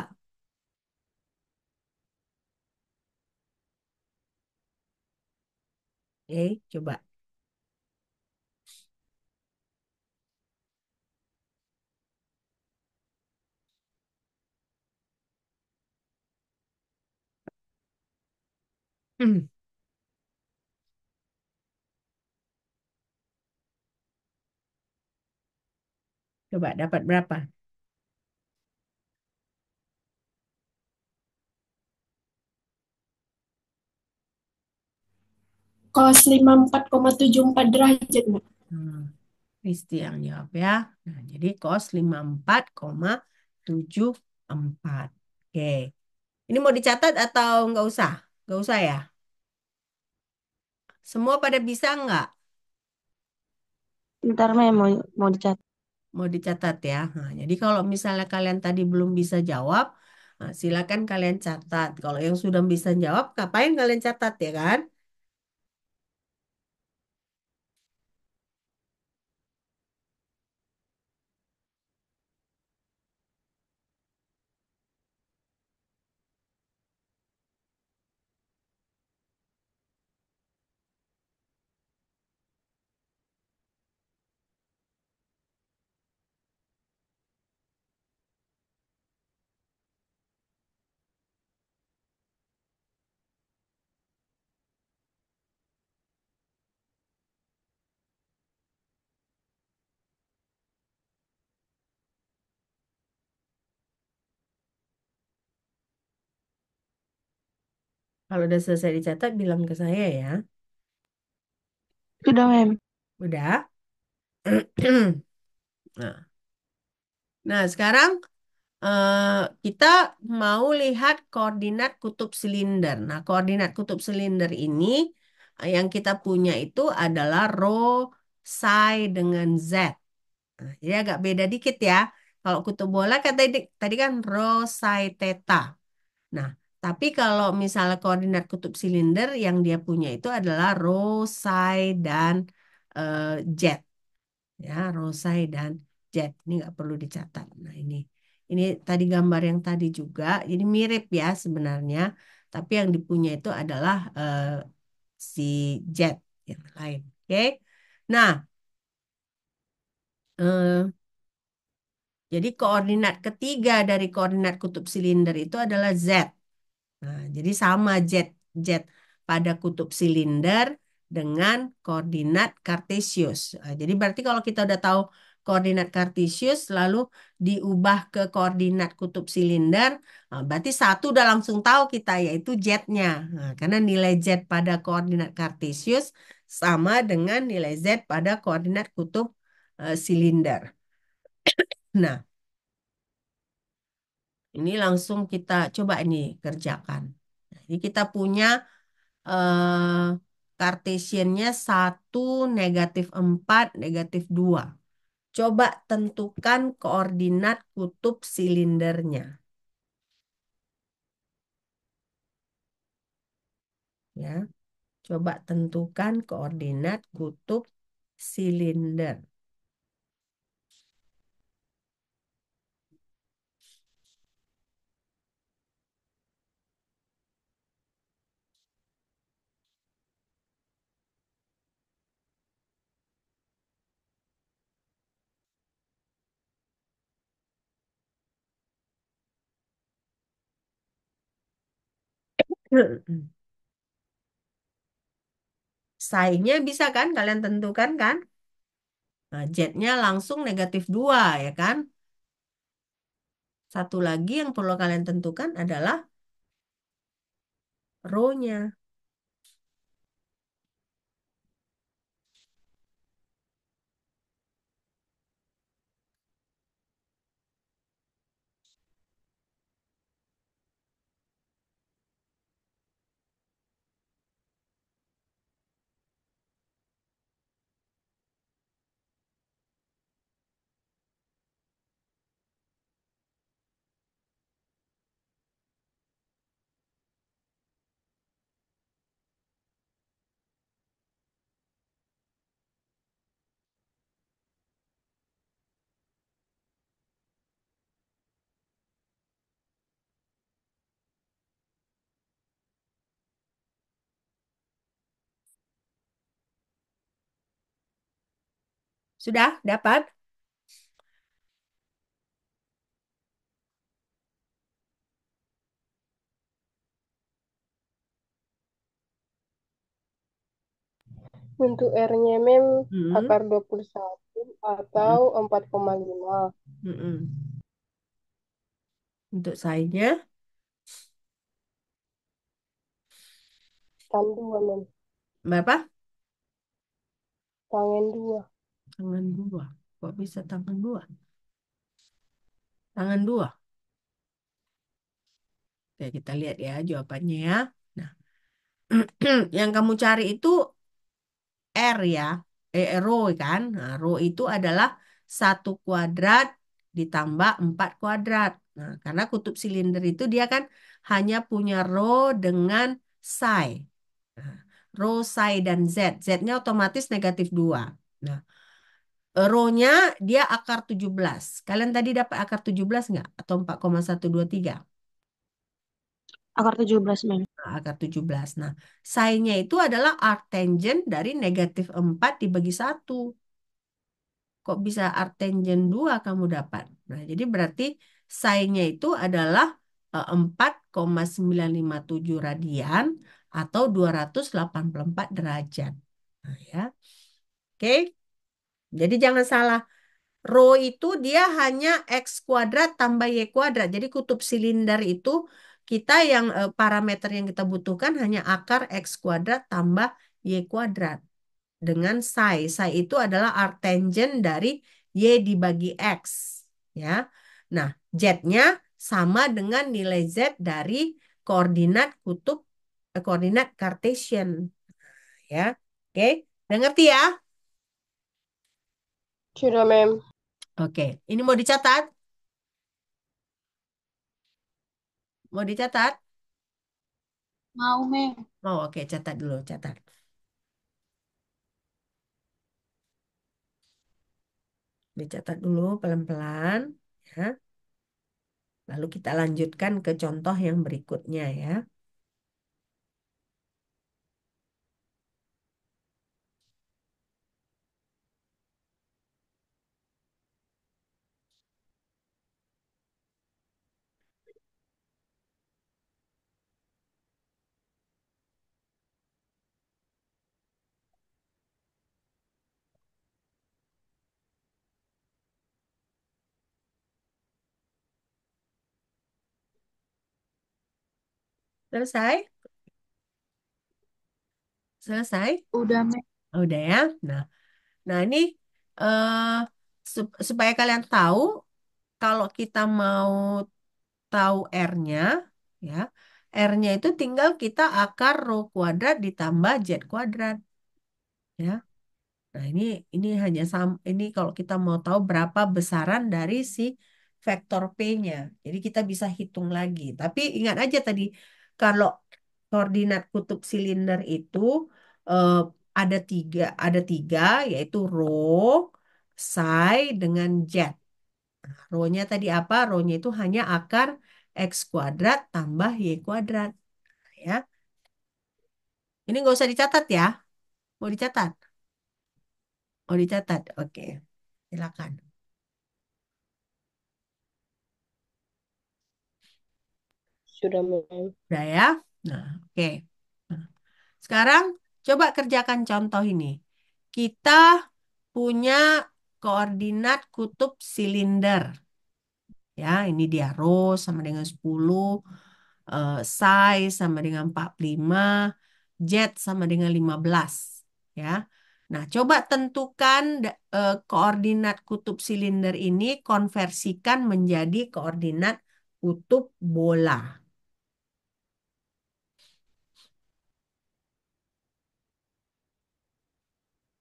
Coba. Hmm, Coba dapat berapa? Cos 54,74 derajat, men. Hmm, Kristi yang jawab ya. Nah, jadi cos 54,74. Oke. Ini mau dicatat atau nggak usah? Nggak usah ya? Semua pada bisa nggak? Ntar, Mem, mau dicatat. Mau dicatat ya. Nah, jadi kalau misalnya kalian tadi belum bisa jawab, nah, silakan kalian catat. Kalau yang sudah bisa jawab, ngapain kalian catat ya kan? Kalau udah selesai dicatat, bilang ke saya ya. Sudah, Mem. Udah? Nah, nah sekarang eh, kita mau lihat koordinat kutub silinder. Nah, koordinat kutub silinder ini yang kita punya itu adalah rho, psi dengan z. Nah, jadi agak beda dikit ya. Kalau kutub bola kan tadi kan rho, psi, theta. Nah, tapi kalau misalnya koordinat kutub silinder yang dia punya itu adalah rho, psi, dan eh, z. Ya, rho, psi, dan z. Ini nggak perlu dicatat. Nah, ini tadi gambar yang tadi juga. Jadi mirip ya sebenarnya. Tapi yang dipunya itu adalah si z yang lain. Oke. Nah, eh, jadi koordinat ketiga dari koordinat kutub silinder itu adalah z. Nah, jadi sama Z pada kutub silinder dengan koordinat kartesius. Nah, jadi berarti kalau kita udah tahu koordinat kartesius lalu diubah ke koordinat kutub silinder, nah, berarti satu udah langsung tahu kita yaitu Z-nya. Nah, karena nilai Z pada koordinat kartesius sama dengan nilai Z pada koordinat kutub silinder. Nah, Ini langsung kita coba ini kerjakan. Nah, ini kita punya eh, Cartesiannya 1, -4, -2. Coba tentukan koordinat kutub silindernya. Ya, coba tentukan koordinat kutub silinder. Psi-nya bisa kan kalian tentukan kan? Nah, Z-nya langsung -2 ya kan? Satu lagi yang perlu kalian tentukan adalah rho-nya. Sudah dapat? Untuk R-nya mem Hmm. akar 21 atau 4,5. Mm-mm. Untuk psi-nya Tan 2 mem. berapa? Tangen 2. Tangan 2. Kok bisa tangan 2? Tangan 2. Oke, kita lihat ya jawabannya ya. Nah, yang kamu cari itu R ya. Rho kan. Nah, rho itu adalah 1 kuadrat ditambah 4 kuadrat. Nah, karena kutub silinder itu dia kan hanya punya rho dengan psi. Nah, rho, psi, dan Z. Z-nya otomatis -2. Nah, rho-nya dia akar 17. Kalian tadi dapat akar 17 nggak? Atau 4,123? Akar 17, Mem. Nah, akar 17. Nah, psi-nya itu adalah arctangent dari -4 dibagi 1. Kok bisa arctangent 2 kamu dapat? Nah, jadi berarti psi-nya itu adalah 4,957 radian atau 284 derajat. Nah, ya. Oke. Jadi jangan salah. Rho itu dia hanya X kuadrat tambah Y kuadrat. Jadi kutub silinder itu kita yang parameter yang kita butuhkan hanya akar X kuadrat tambah Y kuadrat. Dengan psi. Psi itu adalah arctangent dari Y dibagi X. Ya. Nah, Z-nya sama dengan nilai Z dari koordinat kutub, koordinat Cartesian. Ya. Oke, udah ngerti ya? Sudah mem. Oke, ini mau dicatat? Mau dicatat? Mau, Mem. Oh, oke, catat dulu, catat. Dicatat dulu pelan-pelan, ya. Lalu kita lanjutkan ke contoh yang berikutnya, ya. Selesai? Selesai? Udah, Mem. Oh, udah ya. Nah, ini eh supaya kalian tahu kalau kita mau tahu R-nya, ya. R-nya itu tinggal kita akar rho kuadrat ditambah Z kuadrat, ya. Nah, ini hanya ini kalau kita mau tahu berapa besaran dari si vektor P-nya. Jadi kita bisa hitung lagi. Tapi ingat aja tadi kalau koordinat kutub silinder itu eh, ada tiga yaitu rho, psi dengan Z. Rho-nya tadi apa? Rho-nya itu hanya akar X kuadrat tambah Y kuadrat. Ya. Ini nggak usah dicatat ya. Mau dicatat? Mau dicatat? Oke. Silakan. Sudah, Mem. Udah ya? Nah, oke. Nah, sekarang coba kerjakan contoh ini. Kita punya koordinat kutub silinder. Ya, ini dia rho sama dengan 10, psi sama dengan 45, Z sama dengan 15. Ya. Nah, coba tentukan koordinat kutub silinder ini konversikan menjadi koordinat kutub bola.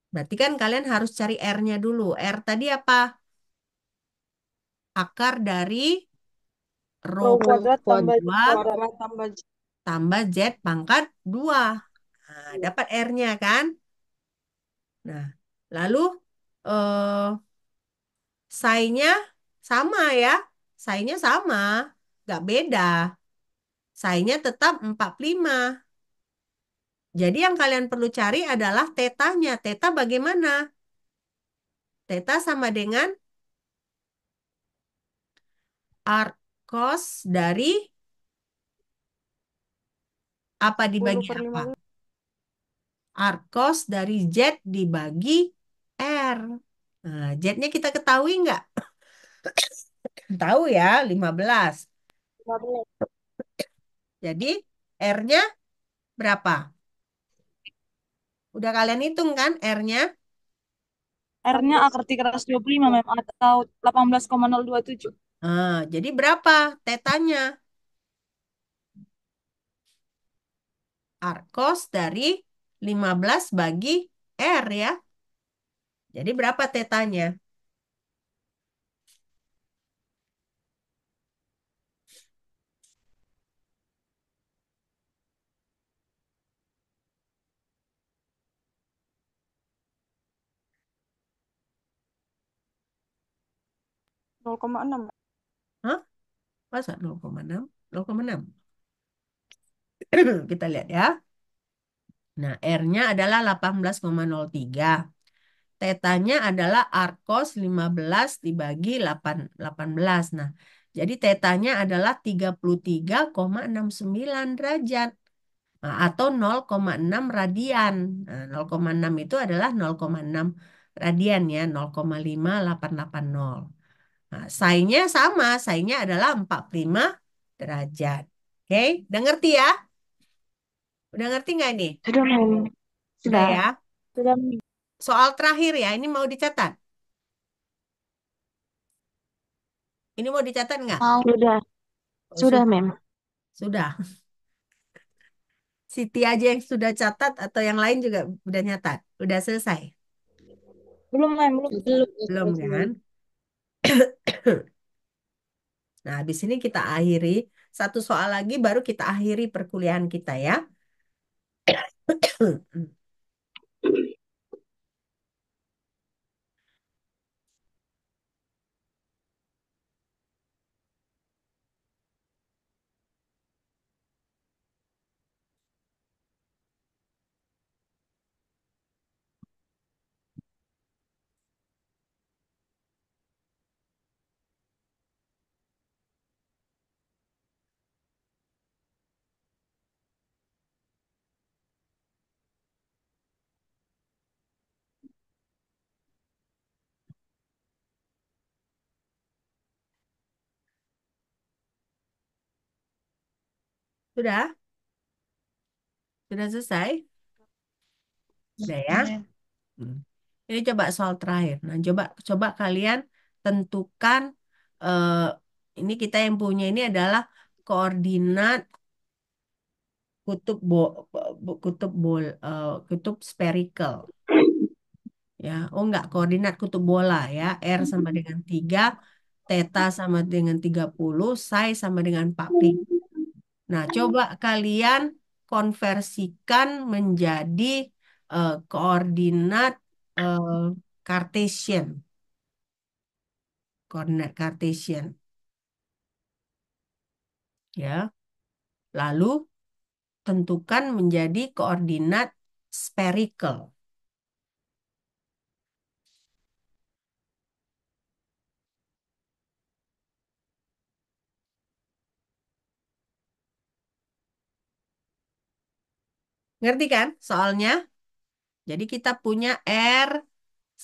Berarti kan kalian harus cari R-nya dulu. R tadi apa? Akar dari rho Rho pangkat kuadrat tambah Z 2 kuadrat tambah Z. tambah Z pangkat 2. Nah, dapat R-nya kan? Nah, lalu eh psi-nya sama ya. Psi-nya sama. Nggak beda. Psi-nya tetap 45. Jadi yang kalian perlu cari adalah tetanya. Teta bagaimana? Teta sama dengan arc cos dari apa 10 dibagi per apa? 15. Arc cos dari Z dibagi R. Nah, Z-nya kita ketahui nggak? Tahu ya, 15. 15. Jadi R-nya berapa? Udah kalian hitung kan R-nya? R-nya akar 325 mem atau 18,027. Nah, jadi berapa tetanya? Arc cos dari 15 bagi R ya. Jadi berapa tetanya? Nol koma enam. Hah? Masa 0,6? 0,6. Kita lihat ya. Nah, R-nya adalah 18,03. Tetanya adalah arc cos 15 dibagi 18. Nah, jadi tetanya adalah 33,69 derajat. Nah, atau 0,6 radian. Nah, 0,6 itu adalah 0,6 radian ya, 0,5880. Nah, psi-nya sama, psi-nya adalah 45 derajat. Oke, udah ngerti ya? Udah ngerti nggak ini? Sudah, Mem. Udah Sudah. ya? Sudah, Mem. Soal terakhir ya, ini mau dicatat. Ini mau dicatat nggak? Mau. Sudah. Oh, Sudah, Mem. sudah. Siti aja yang sudah catat atau yang lain juga udah nyatat? Udah selesai? Belum, Mem. Belum. Belum Belum selesai. kan? Nah, habis ini kita akhiri. Satu soal lagi baru kita akhiri perkuliahan kita ya. Sudah? Sudah selesai? Udah ya? Mem. Hmm. Ini coba soal terakhir. Nah, coba coba kalian tentukan eh, Ini kita yang punya ini adalah koordinat kutub spherical. Ya, oh enggak, koordinat kutub bola ya. R sama dengan 3, theta sama dengan 30, psi sama dengan 40. Nah, coba kalian konversikan menjadi koordinat eh, Cartesian. Koordinat Cartesian. Ya, lalu tentukan menjadi koordinat spherical. Ngerti kan soalnya? Jadi kita punya R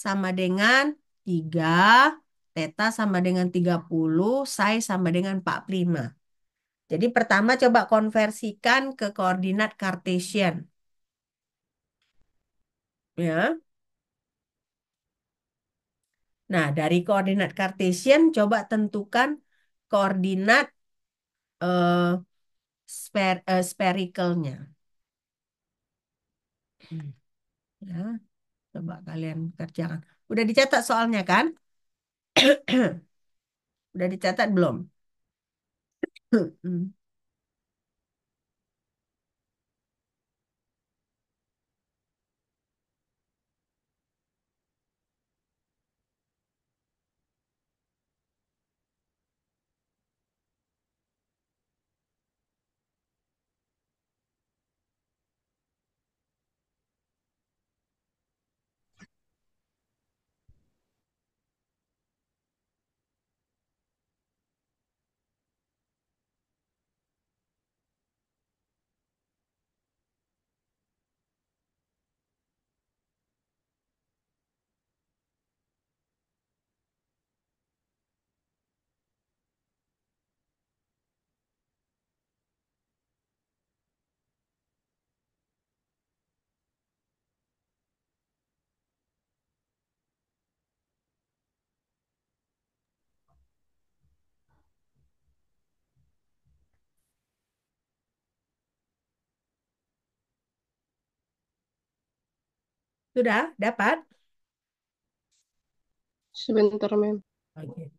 sama dengan 3, theta sama dengan 30, psi sama dengan 45. Jadi pertama coba konversikan ke koordinat Cartesian. Ya. Nah, dari koordinat Cartesian coba tentukan koordinat eh, sphericalnya. Ya, coba kalian kerjakan. Udah dicatat soalnya kan? Udah dicatat belum? Hmm. Sudah dapat? Sebentar, Mem. Oke.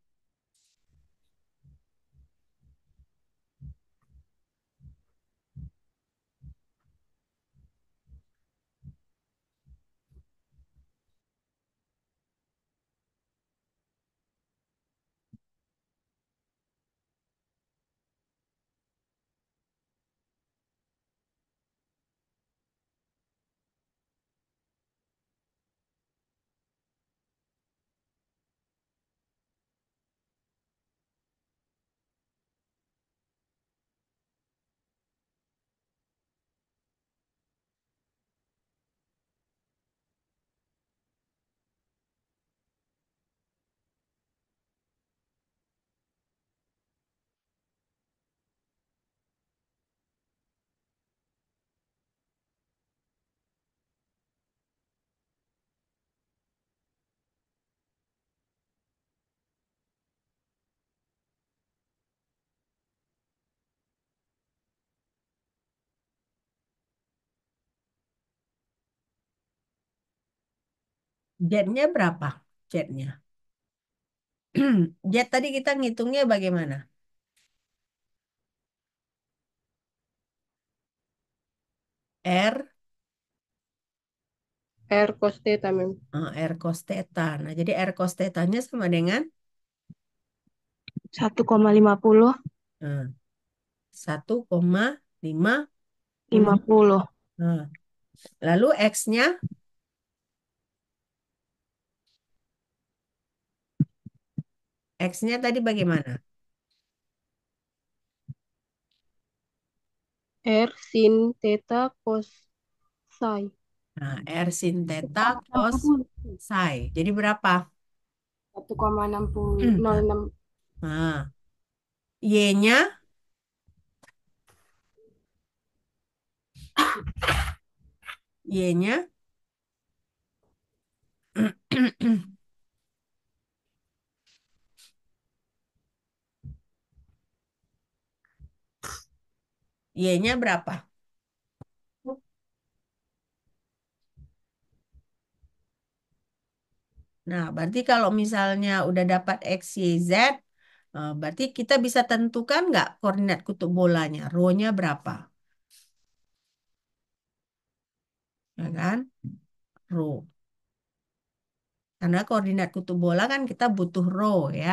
Jetnya berapa? Jetnya. Jet tadi kita ngitungnya bagaimana? R, R cos theta, Mem. R cos theta. Nah, jadi R cos theta-nya sama dengan 1,50, eh, 1,50. 50. Nah, lalu X-nya, X-nya tadi bagaimana? R sin theta cos psi. Nah, R sin theta cos psi. Jadi berapa? 1,606. Nah, Y-nya, Y-nya Y-nya berapa? Nah, berarti kalau misalnya udah dapat X, Y, Z, berarti kita bisa tentukan nggak koordinat kutub bolanya? Rho-nya berapa? Ya kan? Rho. Karena koordinat kutub bola kan kita butuh rho ya.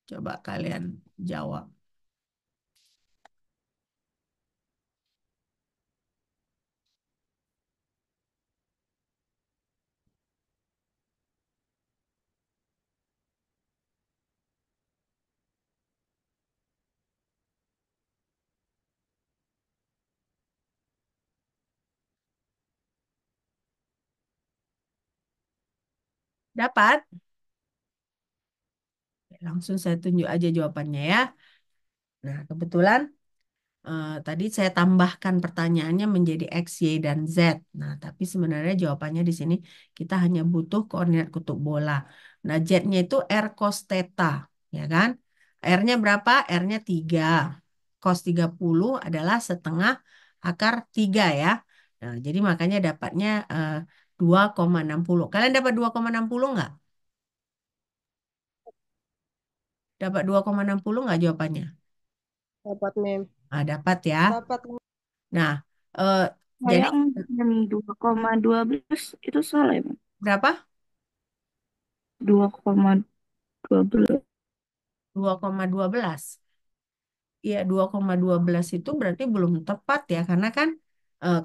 Coba kalian jawab. Dapat? Langsung saya tunjuk aja jawabannya ya. Nah, kebetulan tadi saya tambahkan pertanyaannya menjadi X, Y, dan Z. Nah, tapi sebenarnya jawabannya di sini kita hanya butuh koordinat kutub bola. Nah, Z-nya itu R cos theta, ya kan? R-nya berapa? R-nya 3. Cos 30 adalah setengah akar 3 ya. Nah, jadi makanya dapatnya 2,60. Kalian dapat 2,60 nggak? Dapat 2,60 nggak jawabannya? Dapat, Mem. Ah, dapat ya. Dapat. Nah, eh, jadi Kayak yang 2,12 itu salah ya, Bang? berapa? 2,12. 2,12. Iya, 2,12 itu berarti belum tepat ya, karena kan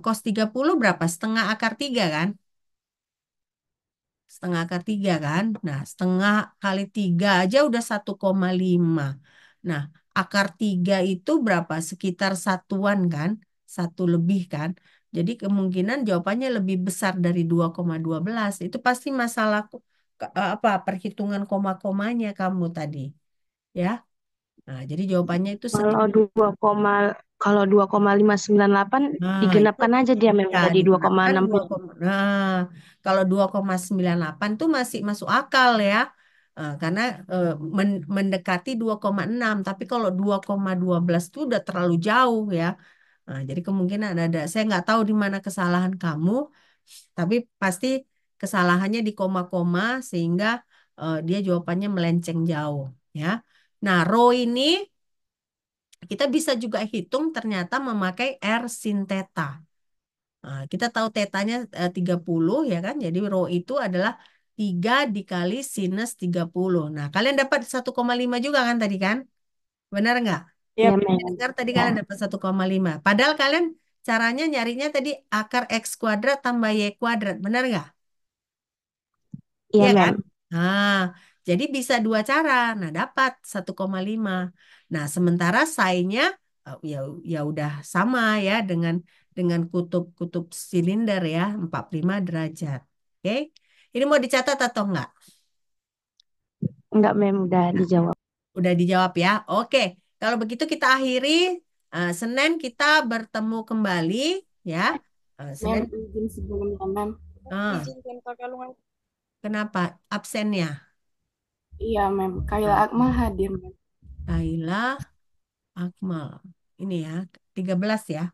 cos 30 berapa? Setengah akar 3 kan? Setengah akar 3 kan? Nah, setengah kali 3 aja udah 1,5. Nah, akar 3 itu berapa? Sekitar satuan kan? Satu lebih kan? Jadi kemungkinan jawabannya lebih besar dari 2,12. Itu pasti masalah apa? Perhitungan koma-komanya kamu tadi. Ya. Nah, jadi jawabannya itu Kalau sekitar. 2,598 Nah, itu digenapkan aja dia memang ya tadi digunakan 2,60. Nah, kalau 2,98 tuh masih masuk akal ya. Karena mendekati 2,6, tapi kalau 2,12 itu udah terlalu jauh ya. Nah, jadi kemungkinan ada, saya nggak tahu di mana kesalahan kamu, tapi pasti kesalahannya di koma-koma sehingga dia jawabannya melenceng jauh ya. Nah, row ini kita bisa juga hitung ternyata memakai R sin theta. Nah, kita tahu tetanya 30 ya kan. Jadi rho itu adalah 3 dikali sinus 30. Nah, kalian dapat 1,5 juga kan tadi kan? Benar nggak? Iya, Yap. Mem. Dengar tadi kalian dapat 1,5. Padahal kalian caranya nyarinya tadi akar X kuadrat tambah Y kuadrat. Benar nggak? Iya, Iya kan? Mem. Nah, jadi bisa dua cara. Nah, dapat 1,5. Nah, sementara psi-nya ya ya udah sama ya dengan kutub-kutub silinder ya, 45 derajat. Oke. Ini mau dicatat atau enggak? Enggak, Mem, udah Nah, dijawab. udah dijawab ya. Oke. Kalau begitu kita akhiri Senin kita bertemu kembali ya. Mem, Senin izin sebelumnya, Mem. ah, Izin kan Kalungan. kenapa absennya? Iya, Mem. Kayla Nah, Akmal hadir, Mem. Laila Akmal. Ini ya, 13 ya.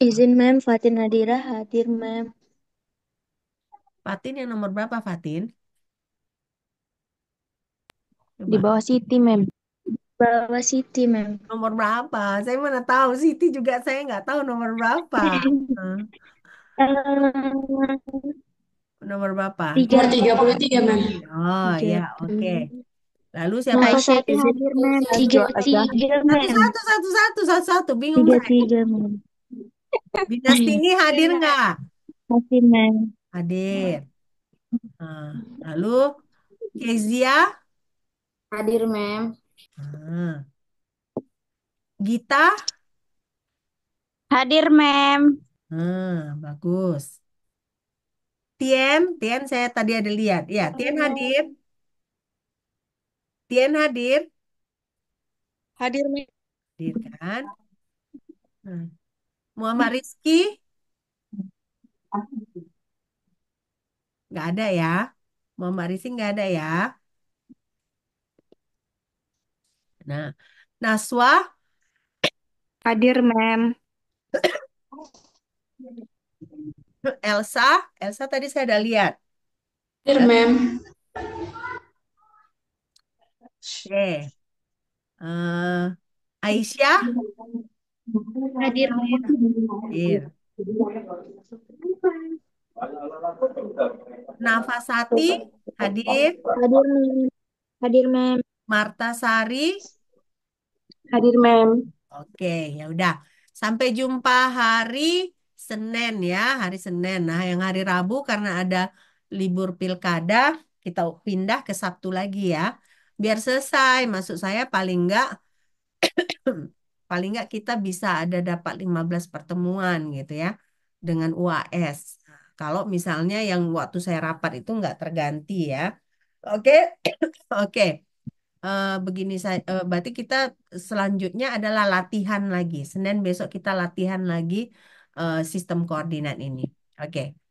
Izin Mem, Fatin Nadira hadir Mem. Fatin yang nomor berapa, Fatin? Di Coba. bawah Siti, Mem. Bawa Siti Mem. Nomor berapa? Saya mana tahu. Siti juga saya nggak tahu nomor berapa. Hmm, Nomor berapa? Tiga, Nomor 33, Mem. Oh tiga ya, oke. tuh. Lalu siapa Bawa lagi? Siti Izin hadir Mem. Tiga satu aja. tiga Satu, Mem. satu, satu, satu, satu, satu. Bingung Tiga saya. tiga Mem. Dinasti ini hadir nggak? Masih Mem. Hadir. Lalu Kezia? Hadir, Mem. Ah, Gita? Hadir, Mem. Bagus. Tien, Tien saya tadi ada lihat. Ya, Tien hadir. Tien hadir. Hadir, Mem. Hadir kan? Hmm. Muhammad Rizky? Nggak ada ya. Muhammad Rizky nggak ada ya. Nah, Naswa, Hadir, Mem. Elsa, Elsa tadi saya udah lihat. Hadir, Mem. Oke. Eh, Aisyah, Hadir, Mem. hadir. Nafasati, hadir. Hadir, Mem. Hadir, Mem. Marta Sari, Hadir, Mem. oke, ya udah. Sampai jumpa hari Senin ya, hari Senin. Nah, yang hari Rabu karena ada libur pilkada, kita pindah ke Sabtu lagi ya. Biar selesai, maksud saya paling nggak kita bisa ada dapat 15 pertemuan gitu ya dengan UAS. Kalau misalnya yang waktu saya rapat itu nggak terganti ya. Oke, oke. Begini saya, berarti kita selanjutnya adalah latihan lagi. Senin besok kita latihan lagi sistem koordinat ini. Oke.